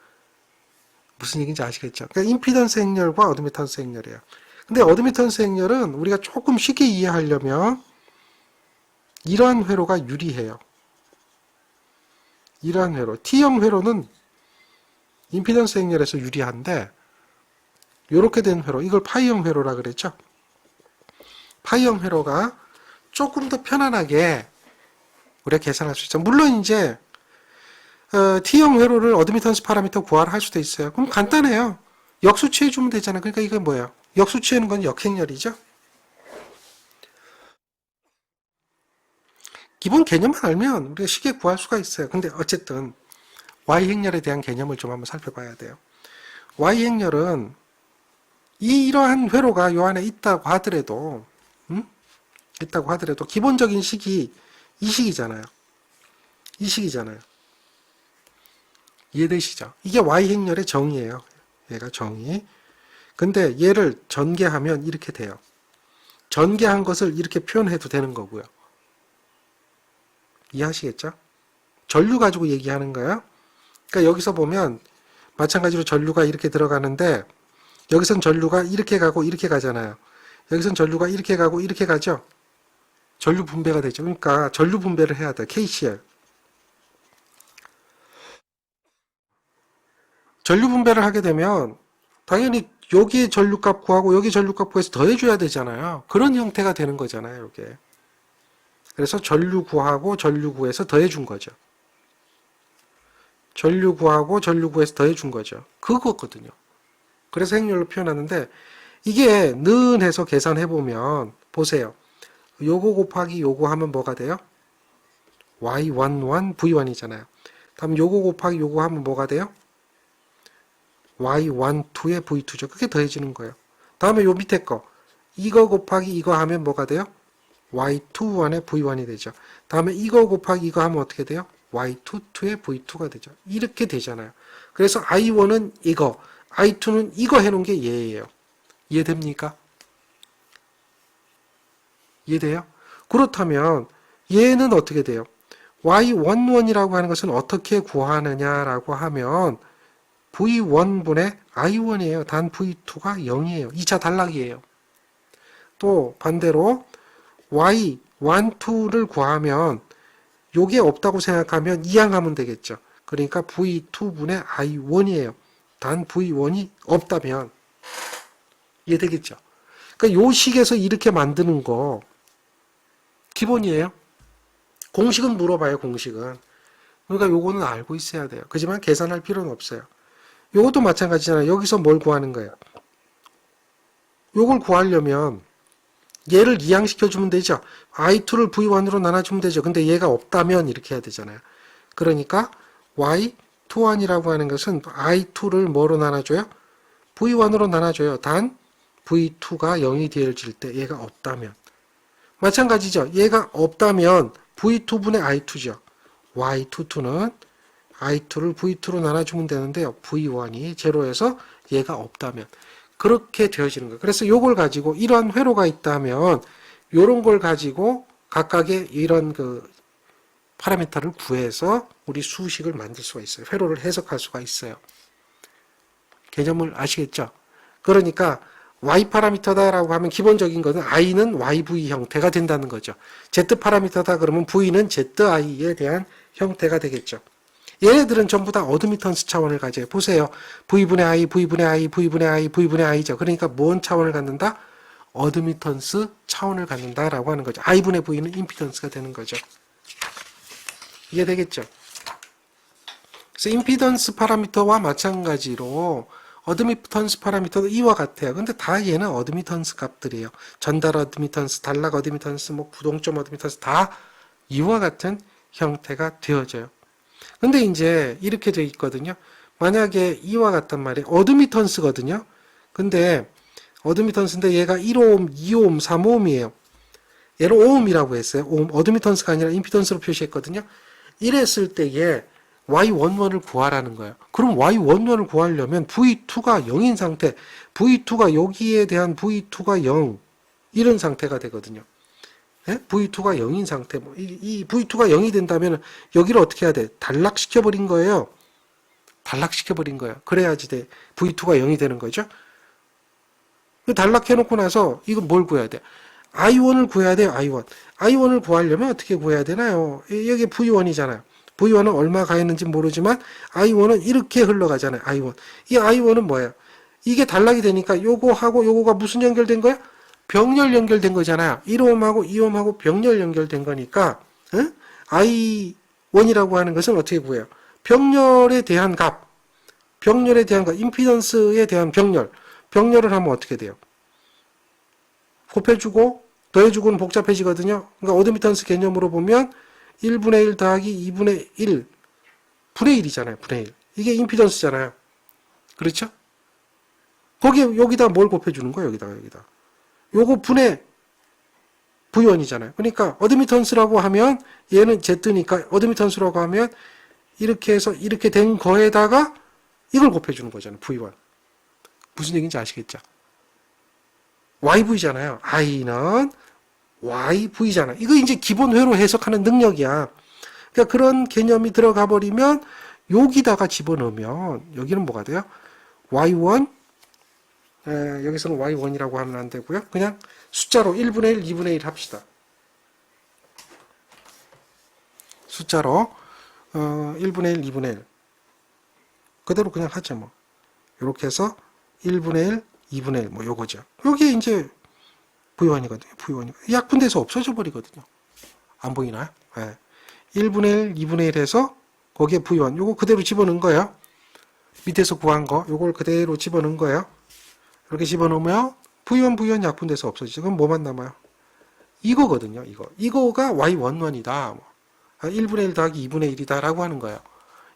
무슨 얘기인지 아시겠죠? 그러니까 임피던스 행렬과 어드미턴스 행렬이에요. 근데 어드미턴스 행렬은 우리가 조금 쉽게 이해하려면 이러한 회로가 유리해요. 이러한 회로. T형 회로는 임피던스 행렬에서 유리한데 이렇게 된 회로, 이걸 파이형 회로라 그랬죠? 파이형 회로가 조금 더 편안하게 우리가 계산할 수 있죠. 물론 이제 T형 회로를 어드미턴스 파라미터 구하라 할 수도 있어요. 그럼 간단해요. 역수 취해주면 되잖아요. 그러니까 이건 뭐예요? 역수 취하는 건 역행렬이죠. 기본 개념만 알면 우리가 쉽게 구할 수가 있어요. 근데 어쨌든 Y행렬에 대한 개념을 좀 한번 살펴봐야 돼요. Y행렬은 이러한 회로가 요 안에 있다고 하더라도 기본적인 식이 이 식이잖아요. 이 식이잖아요. 이해되시죠? 이게 Y행렬의 정의예요. 얘가 정의. 근데 얘를 전개하면 이렇게 돼요. 전개한 것을 이렇게 표현해도 되는 거고요. 이해하시겠죠? 전류 가지고 얘기하는 거예요. 그러니까 여기서 보면 마찬가지로 전류가 이렇게 들어가는데 여기선 전류가 이렇게 가고 이렇게 가잖아요. 여기선 전류가 이렇게 가고 이렇게 가죠. 전류 분배가 되죠. 그러니까 전류 분배를 해야 돼요. KCl. 전류 분배를 하게 되면 당연히 여기에 전류값 구하고 여기 전류값 구해서 더해줘야 되잖아요. 그런 형태가 되는 거잖아요. 이게. 그래서 전류 구하고 전류 구해서 더해준 거죠. 전류 구하고 전류 구해서 더해준 거죠. 그거거든요. 그래서 행렬로 표현하는데 이게 는해서 계산해보면 보세요. 요거 곱하기 요거 하면 뭐가 돼요? Y11, V1이잖아요. 다음 요거 곱하기 요거 하면 뭐가 돼요? Y12의 V2죠. 그게 더해지는 거예요. 다음에 요 밑에 거 이거 곱하기 이거 하면 뭐가 돼요? Y21의 V1이 되죠. 다음에 이거 곱하기 이거 하면 어떻게 돼요? Y22의 V2가 되죠. 이렇게 되잖아요. 그래서 I1은 이거, I2는 이거 해놓은 게 얘예요. 이해됩니까? 이해돼요? 그렇다면 얘는 어떻게 돼요? Y11이라고 하는 것은 어떻게 구하느냐라고 하면 V1분의 I1이에요. 단 V2가 0이에요. 2차 단락이에요. 또 반대로 Y12를 구하면 요게 없다고 생각하면 이항하면 되겠죠. 그러니까 V2분의 I1이에요. 단 V1이 없다면 이해되겠죠. 그러니까 요 식에서 이렇게 만드는 거 기본이에요. 공식은 물어봐요. 공식은. 그러니까 요거는 알고 있어야 돼요. 그렇지만 계산할 필요는 없어요. 요것도 마찬가지잖아요. 여기서 뭘 구하는 거예요? 요걸 구하려면 얘를 이항시켜주면 되죠. I2를 V1으로 나눠주면 되죠. 근데 얘가 없다면 이렇게 해야 되잖아요. 그러니까 Y21이라고 하는 것은 I2를 뭐로 나눠줘요? V1으로 나눠줘요. 단 V2가 0이 되어질 때 얘가 없다면. 마찬가지죠. 얘가 없다면 V2분의 I2죠. Y22는 I2를 V2로 나눠주면 되는데요. V1이 제로에서 얘가 없다면. 그렇게 되어지는 거예요. 그래서 이걸 가지고 이러한 회로가 있다면 요런 걸 가지고 각각의 이런 그 파라미터를 구해서 우리 수식을 만들 수가 있어요. 회로를 해석할 수가 있어요. 개념을 아시겠죠? 그러니까 y 파라미터다라고 하면 기본적인 것은 i는 yv 형태가 된다는 거죠. z 파라미터다 그러면 v는 zi에 대한 형태가 되겠죠. 얘네들은 전부 다 어드미턴스 차원을 가져요. 보세요. v분의 i, v분의 i, v분의 i, v분의 i죠. 그러니까 뭔 차원을 갖는다? 어드미턴스 차원을 갖는다라고 하는 거죠. i분의 v는 임피던스가 되는 거죠. 이해되겠죠? 그래서 임피던스 파라미터와 마찬가지로 어드미턴스 파라미터도 이와 같아요. 근데 다 얘는 어드미턴스 값들이에요. 전달 어드미턴스, 단락 어드미턴스, 뭐 구동점 어드미턴스 다 이와 같은 형태가 되어져요. 근데 이제 이렇게 되어 있거든요. 만약에 이와 같단 말이에요. 어드미턴스거든요. 근데 어드미턴스인데 얘가 1오hm, 2오hm, 3ohm이에요. 얘를 오음이라고 했어요. 오음, 어드미턴스가 아니라 임피던스로 표시했거든요. 이랬을 때에 y11을 구하라는 거예요. 그럼 y11을 구하려면 v2가 0인 상태, v2가 여기에 대한 v2가 0 이런 상태가 되거든요. 예? v2가 0인 상태, 이 v2가 0이 된다면 여기를 어떻게 해야 돼? 단락시켜버린 거예요. 단락시켜버린 거예요. 그래야지 돼. v2가 0이 되는 거죠. 단락해놓고 나서 이건 뭘 구해야 돼? i1을 구해야 돼요. i1. i1을 구하려면 어떻게 구해야 되나요? 여기 v1이잖아요. v1은 얼마 가 있는지 모르지만 i1은 이렇게 흘러가잖아요. i1. 이 i1은 뭐예요? 이게 단락이 되니까 요거하고 요거가 무슨 연결된 거야? 병렬 연결된 거잖아요. 1ohm하고 2ohm하고 병렬 연결된 거니까 i1이라고 하는 것은 어떻게 구해요? 병렬에 대한 값, 임피던스에 대한 병렬을 하면 어떻게 돼요? 곱해주고 더해주고는 복잡해지거든요. 그러니까 어드미턴스 개념으로 보면 1분의 1 더하기 2분의 1 분의 1이잖아요. 분의 1. 이게 임피던스잖아요. 그렇죠? 거기에 여기다 뭘 곱해주는 거예요? 여기다. 요거 분의 V1이잖아요. 그러니까 어드미턴스라고 하면 얘는 Z니까 어드미턴스라고 하면 이렇게 해서 이렇게 된 거에다가 이걸 곱해주는 거잖아요. V1. 무슨 얘기인지 아시겠죠? YV잖아요. I는 YV잖아요. 이거 이제 기본 회로 해석하는 능력이야. 그러니까 그런 개념이 들어가 버리면 여기다가 집어넣으면 여기는 뭐가 돼요? Y1 여기서는 y1이라고 하면 안 되고요. 그냥 숫자로 1분의 1, 2분의 1 합시다. 숫자로 1분의 1, 2분의 1 그대로 그냥 하죠. 뭐 이렇게 해서 1분의 1, 2분의 1 뭐 요거죠. 요게 이제 V1이거든요. V1이 약분돼서 없어져 버리거든요. 안 보이나요? 네. 1분의 1, 2분의 1 해서 거기에 V1 요거 그대로 집어넣은 거예요. 밑에서 구한 거 요걸 그대로 집어넣은 거예요. 이렇게 집어넣으면 V1 약분돼서 없어지죠. 그럼 뭐만 남아요? 이거거든요. 이거가 Y11이다. 1분의 1 더하기 2분의 1이다 라고 하는 거예요.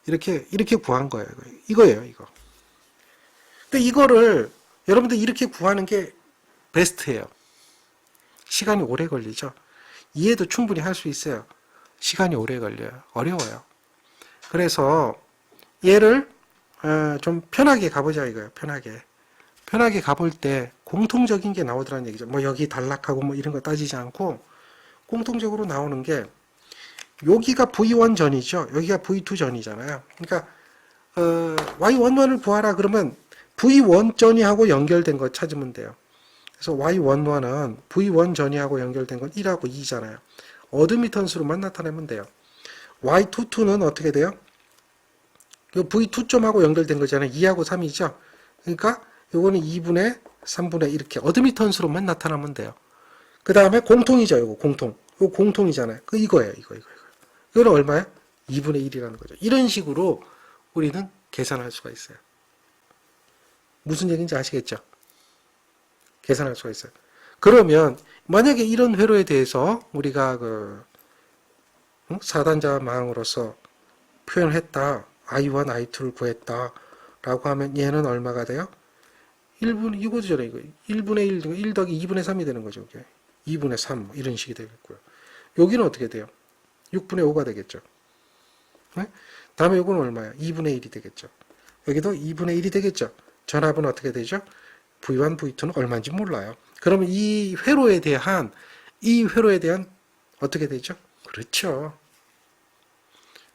이렇게 구한 거예요. 이거예요. 이거. 근데 이거를 여러분들 이렇게 구하는 게 베스트예요. 시간이 오래 걸리죠. 이해도 충분히 할 수 있어요. 시간이 오래 걸려요. 어려워요. 그래서 얘를 좀 편하게 가보자 이거예요. 편하게 가볼 때 공통적인 게 나오더라는 얘기죠. 뭐 여기 단락하고 뭐 이런 거 따지지 않고 공통적으로 나오는 게 여기가 V1 전이죠. 여기가 V2 전이잖아요. 그러니까 Y11을 구하라 그러면 V1 전이하고 연결된 거 찾으면 돼요. 그래서 Y11은 V1 전이하고 연결된 건 1하고 2잖아요. 어드미턴스로만 나타내면 돼요. Y22는 어떻게 돼요? V2점하고 연결된 거잖아요. 2하고 3이죠. 그러니까 요거는 2분의 3분의 이렇게 어드미턴스로만 나타나면 돼요. 그 다음에 공통이죠. 요거 공통. 요거 공통이잖아요. 이거예요. 이거는 얼마야? 2분의 1이라는 거죠. 이런 식으로 우리는 계산할 수가 있어요. 무슨 얘기인지 아시겠죠? 계산할 수가 있어요. 그러면 만약에 이런 회로에 대해서 우리가 4단자 망으로서 표현을 했다. I1, I2를 구했다. 라고 하면 얘는 얼마가 돼요? 1분, 이거잖아요. 이거. 1분의 1 더하기 2분의 3이 되는 거죠. 이게. 2분의 3, 이런 식이 되겠고요. 여기는 어떻게 돼요? 6분의 5가 되겠죠. 네? 다음에 이거는 얼마야? 2분의 1이 되겠죠. 여기도 2분의 1이 되겠죠. 전압은 어떻게 되죠? V1, V2는 얼마인지 몰라요. 그러면 이 회로에 대한 이 회로에 대한 어떻게 되죠? 그렇죠.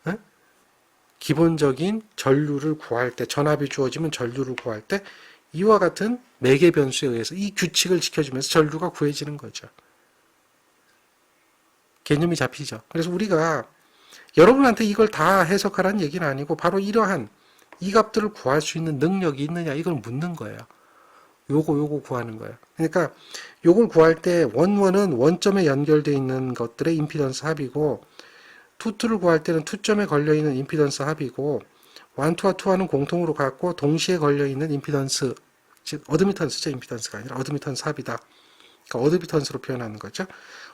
네? 기본적인 전류를 구할 때, 전압이 주어지면 전류를 구할 때 이와 같은 매개 변수에 의해서 이 규칙을 지켜주면서 전류가 구해지는 거죠. 개념이 잡히죠. 그래서 우리가 여러분한테 이걸 다 해석하라는 얘기는 아니고 바로 이러한 이 값들을 구할 수 있는 능력이 있느냐 이걸 묻는 거예요. 요거 구하는 거예요. 그러니까 요걸 구할 때 원은 원점에 연결되어 있는 것들의 임피던스 합이고 투를 구할 때는 투점에 걸려있는 임피던스 합이고 원투와 투와는 공통으로 갖고 동시에 걸려있는 임피던스, 즉 어드미턴스죠. 임피던스가 아니라 어드미턴스 합이다. 그러니까 어드미턴스로 표현하는 거죠.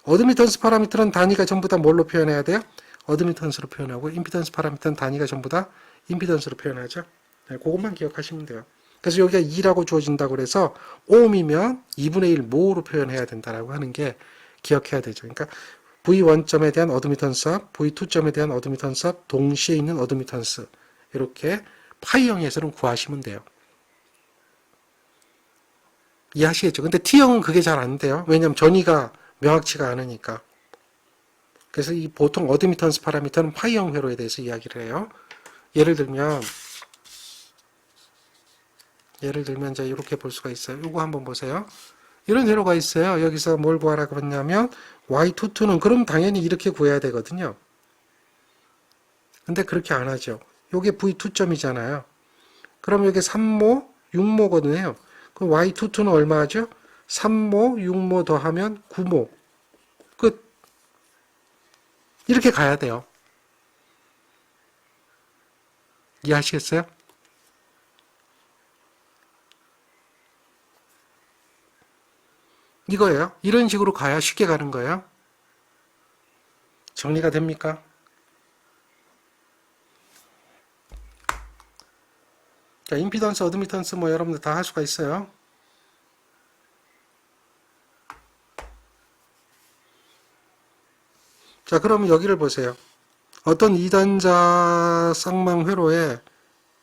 어드미턴스 파라미터는 단위가 전부 다 뭘로 표현해야 돼요? 어드미턴스로 표현하고 임피던스 파라미터는 단위가 전부 다 임피던스로 표현하죠. 네, 그것만 기억하시면 돼요. 그래서 여기가 2라고 주어진다고 그래서 ohm이면 2분의 1 모로 표현해야 된다라고 하는 게 기억해야 되죠. 그러니까 V1점에 대한 어드미턴스 합, V2점에 대한 어드미턴스 합, 동시에 있는 어드미턴스 이렇게 파이형에서는 구하시면 돼요. 이해하시겠죠? 근데 T형은 그게 잘 안 돼요. 왜냐하면 전위가 명확치가 않으니까. 그래서 이 보통 어드미턴스 파라미터는 파이형 회로에 대해서 이야기를 해요. 예를 들면 이제 이렇게 볼 수가 있어요. 이거 한번 보세요. 이런 회로가 있어요. 여기서 뭘 구하라고 했냐면 y22는 그럼 당연히 이렇게 구해야 되거든요. 근데 그렇게 안 하죠. 요게 v2점이잖아요. 그럼 여기 3모, 6모거든요. 그럼 y22는 얼마 하죠? 3모, 6모 더하면 9모. 끝. 이렇게 가야 돼요. 이해하시겠어요? 이거예요. 이런 식으로 가야 쉽게 가는 거예요. 정리가 됩니까? 자, 임피던스, 어드미턴스 뭐 여러분들 다 할 수가 있어요. 자, 그럼 여기를 보세요. 어떤 2단자 쌍망 회로에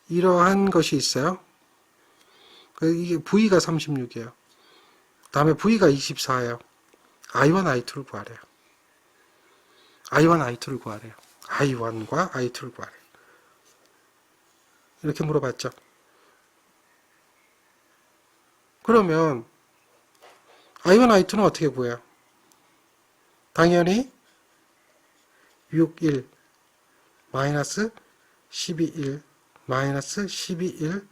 이러한 것이 있어요. 이게 V가 36이에요. 다음에 V가 24예요. I1, I2를 구하래요. I1, I2를 구하래요. I1과 I2를 구하래요. 이렇게 물어봤죠. 그러면 I1, I2는 어떻게 구해요? 당연히 6, 1, 마이너스 12, 1, 마이너스 12, 1,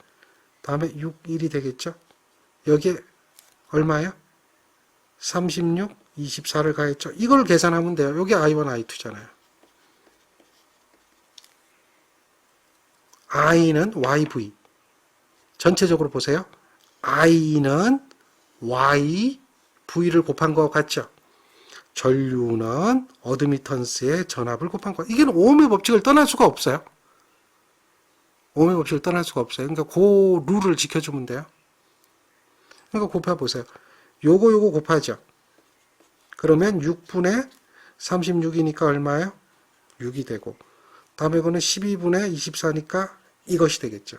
다음에 6, 1이 되겠죠? 여기에 얼마예요? 36, 24를 가했죠. 이걸 계산하면 돼요. 여기 I1, I2잖아요. I는 YV. 전체적으로 보세요. I는 YV를 곱한 것 같죠? 전류는 어드미턴스의 전압을 곱한 것. 이게 오음의 법칙을 떠날 수가 없어요. 오음의 법칙을 떠날 수가 없어요. 그러니까 그 룰을 지켜주면 돼요. 그러니까 곱해보세요. 요거 곱하죠. 그러면 6분의 36이니까 얼마예요? 6이 되고, 다음에 이거는 12분의 24니까 이것이 되겠죠.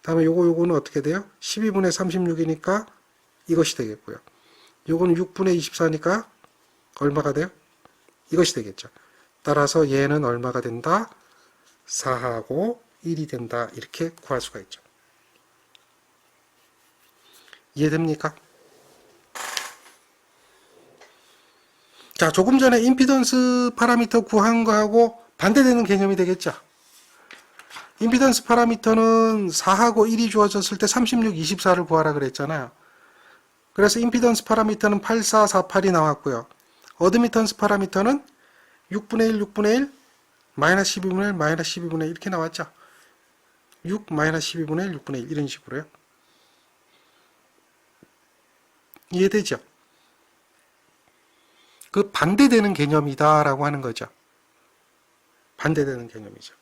다음에 요거는 어떻게 돼요? 12분의 36이니까 이것이 되겠고요. 요거는 6분의 24니까 얼마가 돼요? 이것이 되겠죠. 따라서 얘는 얼마가 된다? 4하고 1이 된다. 이렇게 구할 수가 있죠. 이해됩니까? 자, 조금 전에 임피던스 파라미터 구한 거하고 반대되는 개념이 되겠죠. 임피던스 파라미터는 4하고 1이 주어졌을 때 36, 24를 구하라 그랬잖아요. 그래서 임피던스 파라미터는 8, 4, 4, 8이 나왔고요. 어드미턴스 파라미터는 6분의 1, 6분의 1, 마이너스 12분의 1, 마이너스 12분의 1 이렇게 나왔죠. 6, 마이너스 12분의 1, 6분의 1 이런 식으로요. 이해되죠? 그 반대되는 개념이다라고 하는 거죠. 반대되는 개념이죠.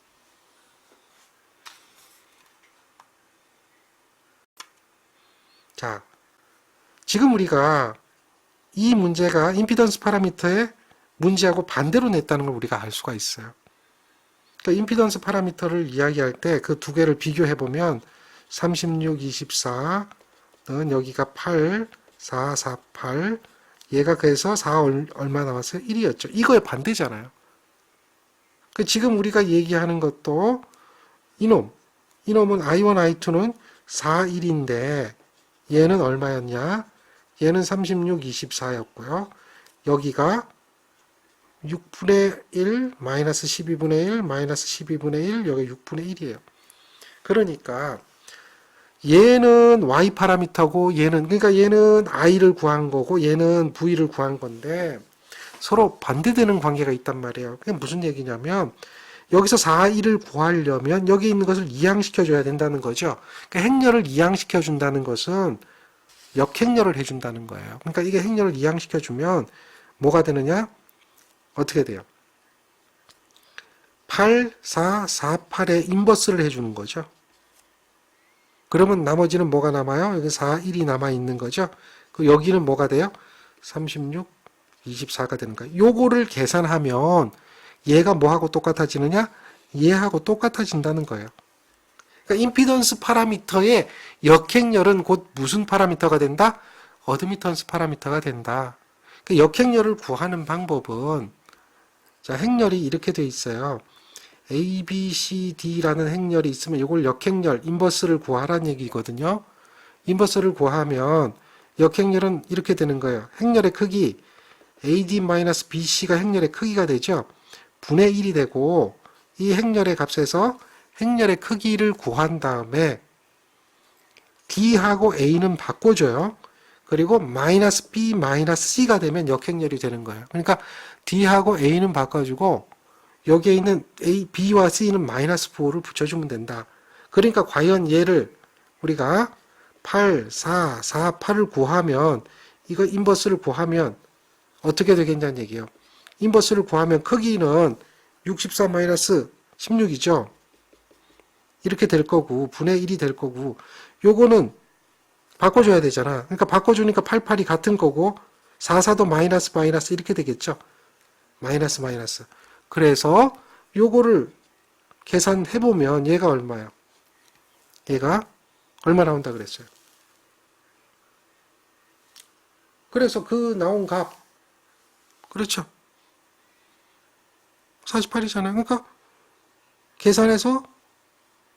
자, 지금 우리가 이 문제가 임피던스 파라미터의 문제하고 반대로 냈다는 걸 우리가 알 수가 있어요. 그러니까 임피던스 파라미터를 이야기할 때 그 두 개를 비교해 보면 36, 24는 여기가 8, 4, 4, 8, 얘가 그래서 4 얼마 나왔어요? 1이었죠. 이거의 반대잖아요. 지금 우리가 얘기하는 것도 이놈은 I1, I2는 4, 1인데 얘는 얼마였냐? 얘는 36, 24였고요. 여기가 6분의 1, 마이너스 12분의 1, 마이너스 12분의 1, 여기 6분의 1이에요. 그러니까 얘는 y 파라미터고 그러니까 얘는 i를 구한 거고 얘는 v를 구한 건데 서로 반대되는 관계가 있단 말이에요. 그게 무슨 얘기냐면 여기서 4, 1을 구하려면 여기 있는 것을 이항시켜 줘야 된다는 거죠. 그러니까 행렬을 이항시켜 준다는 것은 역행렬을 해준다는 거예요. 그러니까 이게 행렬을 이항시켜 주면 뭐가 되느냐? 어떻게 돼요? 8, 4, 4, 8의 인버스를 해주는 거죠. 그러면 나머지는 뭐가 남아요? 여기 4, 1이 남아있는 거죠. 여기는 뭐가 돼요? 36, 24가 되는 거예요. 요거를 계산하면 얘가 뭐하고 똑같아지느냐? 얘하고 똑같아진다는 거예요. 그러니까 임피던스 파라미터의 역행렬은 곧 무슨 파라미터가 된다? 어드미턴스 파라미터가 된다. 그러니까 역행렬을 구하는 방법은 자, 행렬이 이렇게 돼 있어요. A, B, C, D라는 행렬이 있으면 이걸 역행렬, 인버스를 구하라는 얘기거든요. 인버스를 구하면 역행렬은 이렇게 되는 거예요. 행렬의 크기 AD-BC가 행렬의 크기가 되죠. 분의 1이 되고 이 행렬의 값에서 행렬의 크기를 구한 다음에 D하고 A는 바꿔줘요. 그리고 마이너스 B, 마이너스 C가 되면 역행렬이 되는 거예요. 그러니까 D하고 A는 바꿔주고 여기에 있는 A, B와 C는 마이너스 4를 붙여주면 된다. 그러니까 과연 얘를 우리가 8, 4, 4, 8을 구하면 이거 인버스를 구하면 어떻게 되겠냐는 얘기예요. 인버스를 구하면 크기는 64 마이너스 16이죠. 이렇게 될 거고 분의 1이 될 거고 요거는 바꿔줘야 되잖아. 그러니까 바꿔주니까 8, 8이 같은 거고 4, 4도 마이너스 마이너스 이렇게 되겠죠. 마이너스 마이너스. 그래서 요거를 계산해보면 얘가 얼마예요? 얘가 얼마 나온다 그랬어요? 그래서 그 나온 값 그렇죠. 48이잖아요. 그러니까 계산해서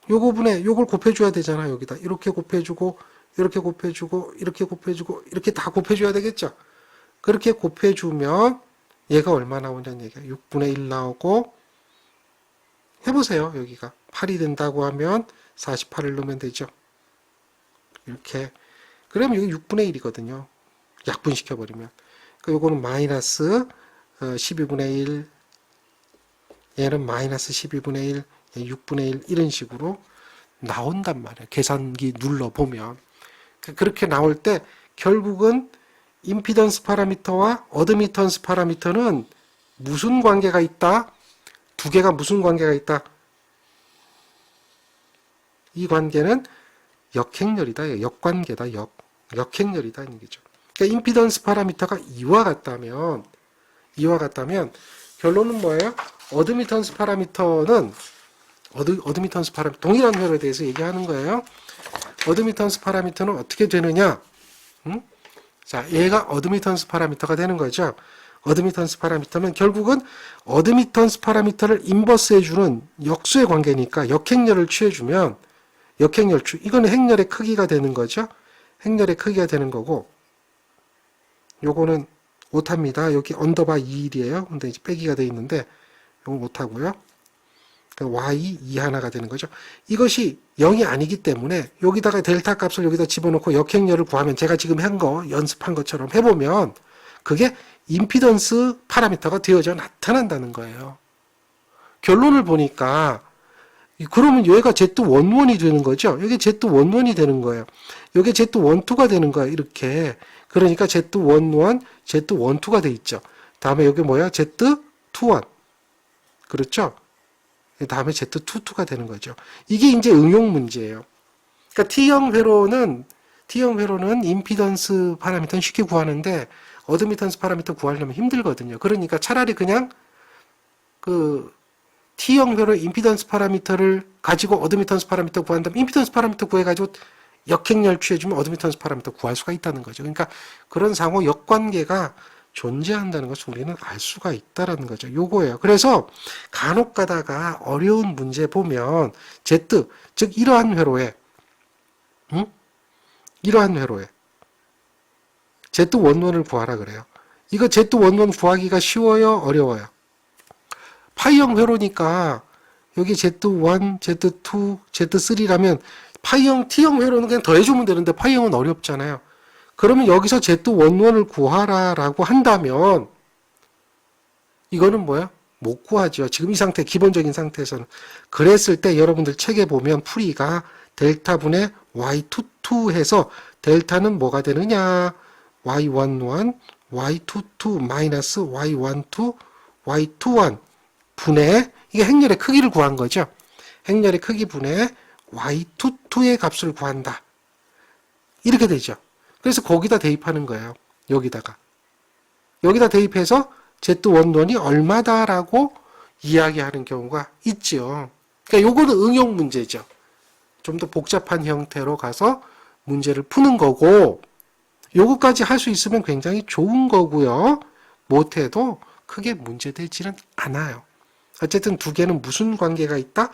요거분에 요걸 곱해줘야 되잖아. 여기다 이렇게 곱해주고 이렇게 곱해주고 이렇게 곱해주고 이렇게 다 곱해줘야 되겠죠. 그렇게 곱해주면 얘가 얼마 나오냐는 얘기야. 6분의 1 나오고 해보세요. 여기가 8이 된다고 하면 48을 넣으면 되죠. 이렇게 그러면 여기 6분의 1이거든요. 약분시켜버리면 그러니까 요거는 마이너스 12분의 1 얘는 마이너스 12분의 1 6분의 1 이런 식으로 나온단 말이에요. 계산기 눌러보면 그렇게 나올 때 결국은 임피던스 파라미터와 어드미턴스 파라미터는 무슨 관계가 있다? 두 개가 무슨 관계가 있다? 이 관계는 역행렬이다. 역관계다. 역행렬이다. 이런 얘기죠. 그러니까 임피던스 파라미터가 이와 같다면 결론은 뭐예요? 어드미턴스 파라미터는 어드미턴스 파라미터 동일한 회로에 대해서 얘기하는 거예요. 어드미턴스 파라미터는 어떻게 되느냐? 자, 얘가 어드미턴스 파라미터가 되는 거죠. 어드미턴스 파라미터는 결국은 어드미턴스 파라미터를 인버스 해주는 역수의 관계니까 역행렬을 취해주면 이거는 행렬의 크기가 되는 거죠. 행렬의 크기가 되는 거고 요거는 오타입니다. 여기 언더바 21이에요. 근데 이제 빼기가 되어 있는데 이건 오타고요. y 2 하나가 되는 거죠. 이것이 0이 아니기 때문에 여기다가 델타 값을 여기다 집어넣고 역행렬을 구하면 제가 지금 한 거 연습한 것처럼 해보면 그게 임피던스 파라미터가 되어져 나타난다는 거예요. 결론을 보니까 그러면 얘가 Z11이 되는 거죠. 여기 Z11이 되는 거예요. 여기 Z12가 되는 거예요. 이렇게. 그러니까 Z11, Z12가 돼 있죠. 다음에 여기 뭐야? Z21. 그렇죠? 다음에 Z22가 되는 거죠. 이게 이제 응용 문제예요. 그러니까 T형 회로는 임피던스 파라미터는 쉽게 구하는데 어드미턴스 파라미터 구하려면 힘들거든요. 그러니까 차라리 그냥 그 T형 회로의 임피던스 파라미터를 가지고 어드미턴스 파라미터 구한다면 임피던스 파라미터 구해가지고 역행렬 취해주면 어드미턴스 파라미터 구할 수가 있다는 거죠. 그러니까 그런 상호 역관계가 존재한다는 것을 우리는 알 수가 있다라는 거죠. 요거예요. 그래서 간혹 가다가 어려운 문제 보면 Z, 즉 이러한 회로에 이러한 회로에 Z11을 구하라 그래요. 이거 Z11 구하기가 쉬워요? 어려워요? 파이형 회로니까 여기 Z1, Z2, Z3라면 파이형 T형 회로는 그냥 더해주면 되는데 파이형은 어렵잖아요. 그러면 여기서 Z11을 구하라라고 한다면 이거는 뭐야? 못 구하죠. 지금 이 상태, 기본적인 상태에서는. 그랬을 때 여러분들 책에 보면 풀이가 델타분의 y22 해서 델타는 뭐가 되느냐? y11, y22 마이너스 y12, y21 분의 이게 행렬의 크기를 구한 거죠. 행렬의 크기 분의 y22의 값을 구한다. 이렇게 되죠. 그래서 거기다 대입하는 거예요. 여기다가. 여기다 대입해서 Z11이 얼마다라고 이야기하는 경우가 있죠. 그러니까 요거는 응용 문제죠. 좀 더 복잡한 형태로 가서 문제를 푸는 거고 요거까지 할 수 있으면 굉장히 좋은 거고요. 못해도 크게 문제되지는 않아요. 어쨌든 두 개는 무슨 관계가 있다?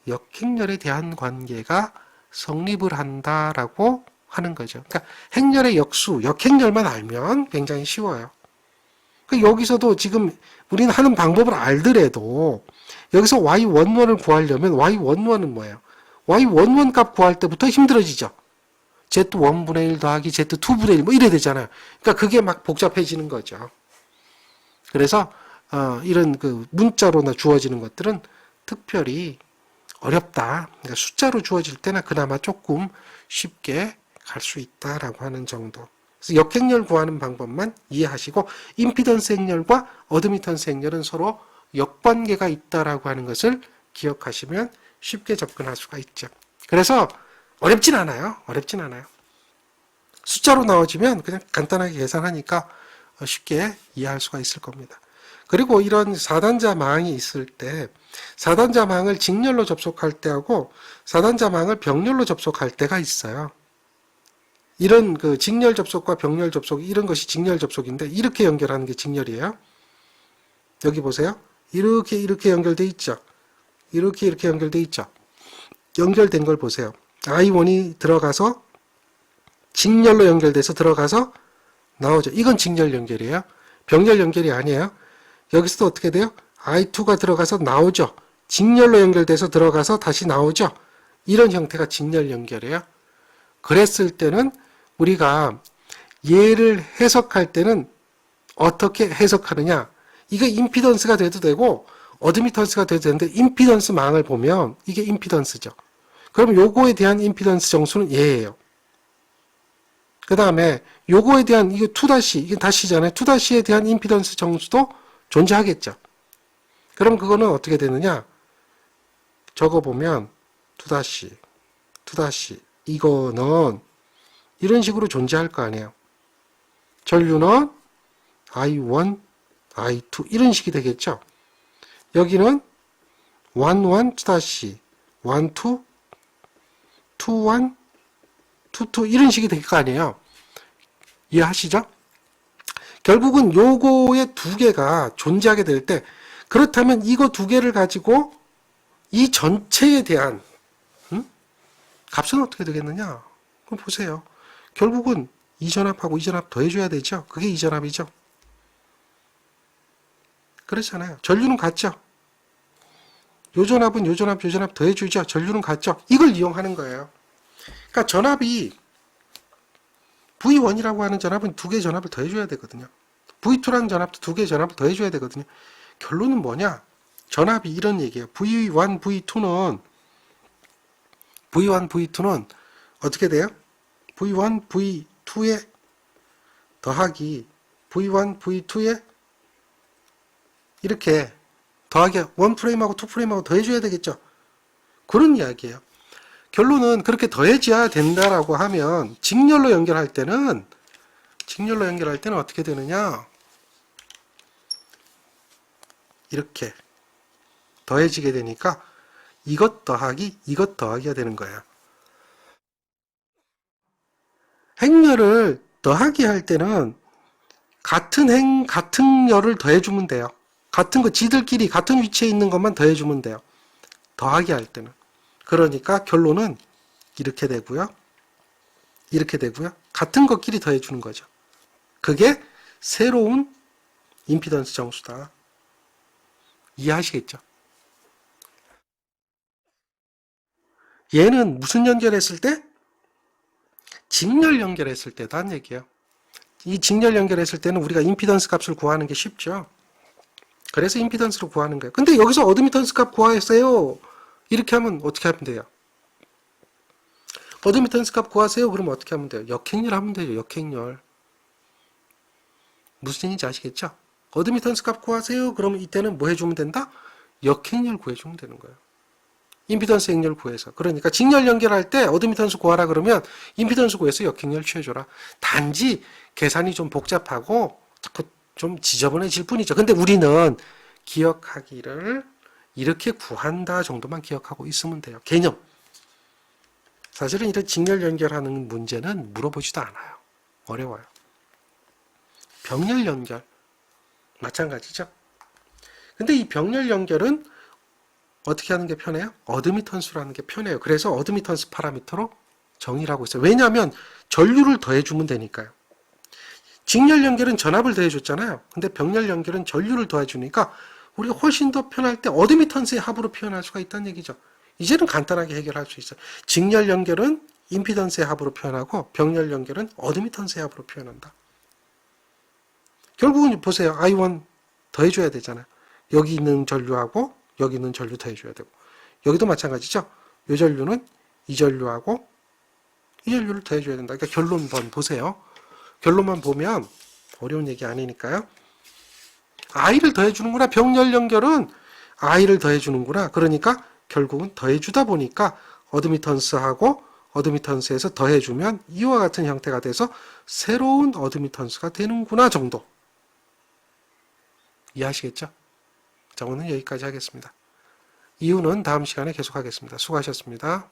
역행렬에 대한 관계가 성립을 한다라고 하는 거죠. 그러니까 행렬의 역수, 역행렬만 알면 굉장히 쉬워요. 여기서도 지금 우리는 하는 방법을 알더라도 여기서 y11을 구하려면 y11은 뭐예요? y11 값 구할 때부터 힘들어지죠. z1분의 1 더하기 z2분의 1 뭐 이래 되잖아요. 그러니까 그게 막 복잡해지는 거죠. 그래서 이런 그 문자로나 주어지는 것들은 특별히 어렵다. 그러니까 숫자로 주어질 때는 그나마 조금 쉽게 갈 수 있다라고 하는 정도. 그래서 역행렬 구하는 방법만 이해하시고 임피던스 행렬과 어드미턴스 행렬은 서로 역관계가 있다라고 하는 것을 기억하시면 쉽게 접근할 수가 있죠. 그래서 어렵진 않아요. 어렵진 않아요. 숫자로 나와지면 그냥 간단하게 계산하니까 쉽게 이해할 수가 있을 겁니다. 그리고 이런 4단자 망이 있을 때 4단자 망을 직렬로 접속할 때하고 4단자 망을 병렬로 접속할 때가 있어요. 이런 그 직렬 접속과 병렬 접속 이런 것이 직렬 접속인데 이렇게 연결하는 게 직렬이에요. 여기 보세요. 이렇게 연결돼 있죠. 이렇게 연결돼 있죠. 연결된 걸 보세요. I1이 들어가서 직렬로 연결돼서 들어가서 나오죠. 이건 직렬 연결이에요. 병렬 연결이 아니에요. 여기서도 어떻게 돼요? I2가 들어가서 나오죠. 직렬로 연결돼서 들어가서 다시 나오죠. 이런 형태가 직렬 연결이에요. 그랬을 때는 우리가 얘를 해석할 때는 어떻게 해석하느냐? 이게 임피던스가 돼도 되고 어드미턴스가 돼도 되는데 임피던스 망을 보면 이게 임피던스죠. 그럼 요거에 대한 임피던스 정수는 얘예요. 그 다음에 요거에 대한 이게 2다시 이게 다시잖아요. 2다시에 대한 임피던스 정수도 존재하겠죠. 그럼 그거는 어떻게 되느냐? 적어보면 2다시 이거는 이런 식으로 존재할 거 아니에요. 전류는 I1, I2 이런 식이 되겠죠. 여기는 1, 1, 2다시 1, 2, 2, 1, 2, 2 이런 식이 될 거 아니에요. 이해하시죠? 결국은 요거의 두 개가 존재하게 될 때 그렇다면 이거 두 개를 가지고 이 전체에 대한 값은 어떻게 되겠느냐? 그럼 보세요. 결국은 이 전압하고 이 전압 더해줘야 되죠. 그게 이 전압이죠. 그렇잖아요. 전류는 같죠. 요 전압은 요 전압 더해주죠. 전류는 같죠. 이걸 이용하는 거예요. 그러니까 전압이 V1이라고 하는 전압은 두 개의 전압을 더해줘야 되거든요. V2라는 전압도 두 개의 전압을 더해줘야 되거든요. 결론은 뭐냐? 전압이 이런 얘기예요. V1, V2는 어떻게 돼요? V1, V2에 더하기 V1, V2에 이렇게 더하기 1프레임하고 2프레임하고 더해줘야 되겠죠. 그런 이야기예요. 결론은 그렇게 더해져야 된다라고 하면 직렬로 연결할 때는 어떻게 되느냐? 이렇게 더해지게 되니까 이것 더하기가 되는 거예요. 행렬을 더하기 할 때는 같은 열을 더해주면 돼요. 같은 거, 지들끼리 같은 위치에 있는 것만 더해주면 돼요. 더하기 할 때는. 그러니까 결론은 이렇게 되고요. 이렇게 되고요. 같은 것끼리 더해주는 거죠. 그게 새로운 임피던스 정수다. 이해하시겠죠? 얘는 무슨 연결했을 때? 직렬 연결했을 때단 얘기예요. 이 직렬 연결했을 때는 우리가 임피던스 값을 구하는 게 쉽죠. 그래서 임피던스로 구하는 거예요. 근데 여기서 어드미턴스 값 구하세요. 이렇게 하면 어떻게 하면 돼요? 어드미턴스 값 구하세요. 그러면 어떻게 하면 돼요? 역행렬 하면 돼요. 역행렬. 무슨 얘기인지 아시겠죠? 어드미턴스 값 구하세요. 그러면 이때는 뭐 해주면 된다? 역행렬 구해주면 되는 거예요. 임피던스 행렬 구해서. 그러니까 직렬 연결할 때 어드미턴스 구하라 그러면 임피던스 구해서 역행렬 취해줘라. 단지 계산이 좀 복잡하고 자꾸 좀 지저분해질 뿐이죠. 근데 우리는 기억하기를 이렇게 구한다 정도만 기억하고 있으면 돼요. 개념. 사실은 이런 직렬 연결하는 문제는 물어보지도 않아요. 어려워요. 병렬 연결. 마찬가지죠. 근데 이 병렬 연결은 어떻게 하는 게 편해요? 어드미턴스라는 게 편해요. 그래서 어드미턴스 파라미터로 정의를 하고 있어요. 왜냐하면 전류를 더해주면 되니까요. 직렬 연결은 전압을 더해줬잖아요. 근데 병렬 연결은 전류를 더해주니까 우리가 훨씬 더 편할 때 어드미턴스의 합으로 표현할 수가 있다는 얘기죠. 이제는 간단하게 해결할 수 있어요. 직렬 연결은 임피던스의 합으로 표현하고 병렬 연결은 어드미턴스의 합으로 표현한다. 결국은 보세요. I1 더해줘야 되잖아요. 여기 있는 전류하고 여기 있는 전류 더해줘야 되고 여기도 마찬가지죠. 이 전류는 이 전류하고 이 전류를 더해줘야 된다. 그러니까 결론 한번 보세요. 결론만 보면 어려운 얘기 아니니까요. I를 더해주는구나. 병렬 연결은 I를 더해주는구나. 그러니까 결국은 더해주다 보니까 어드미턴스하고 어드미턴스에서 더해주면 이와 같은 형태가 돼서 새로운 어드미턴스가 되는구나 정도. 이해하시겠죠? 자, 오늘 여기까지 하겠습니다. 이유는 다음 시간에 계속하겠습니다. 수고하셨습니다.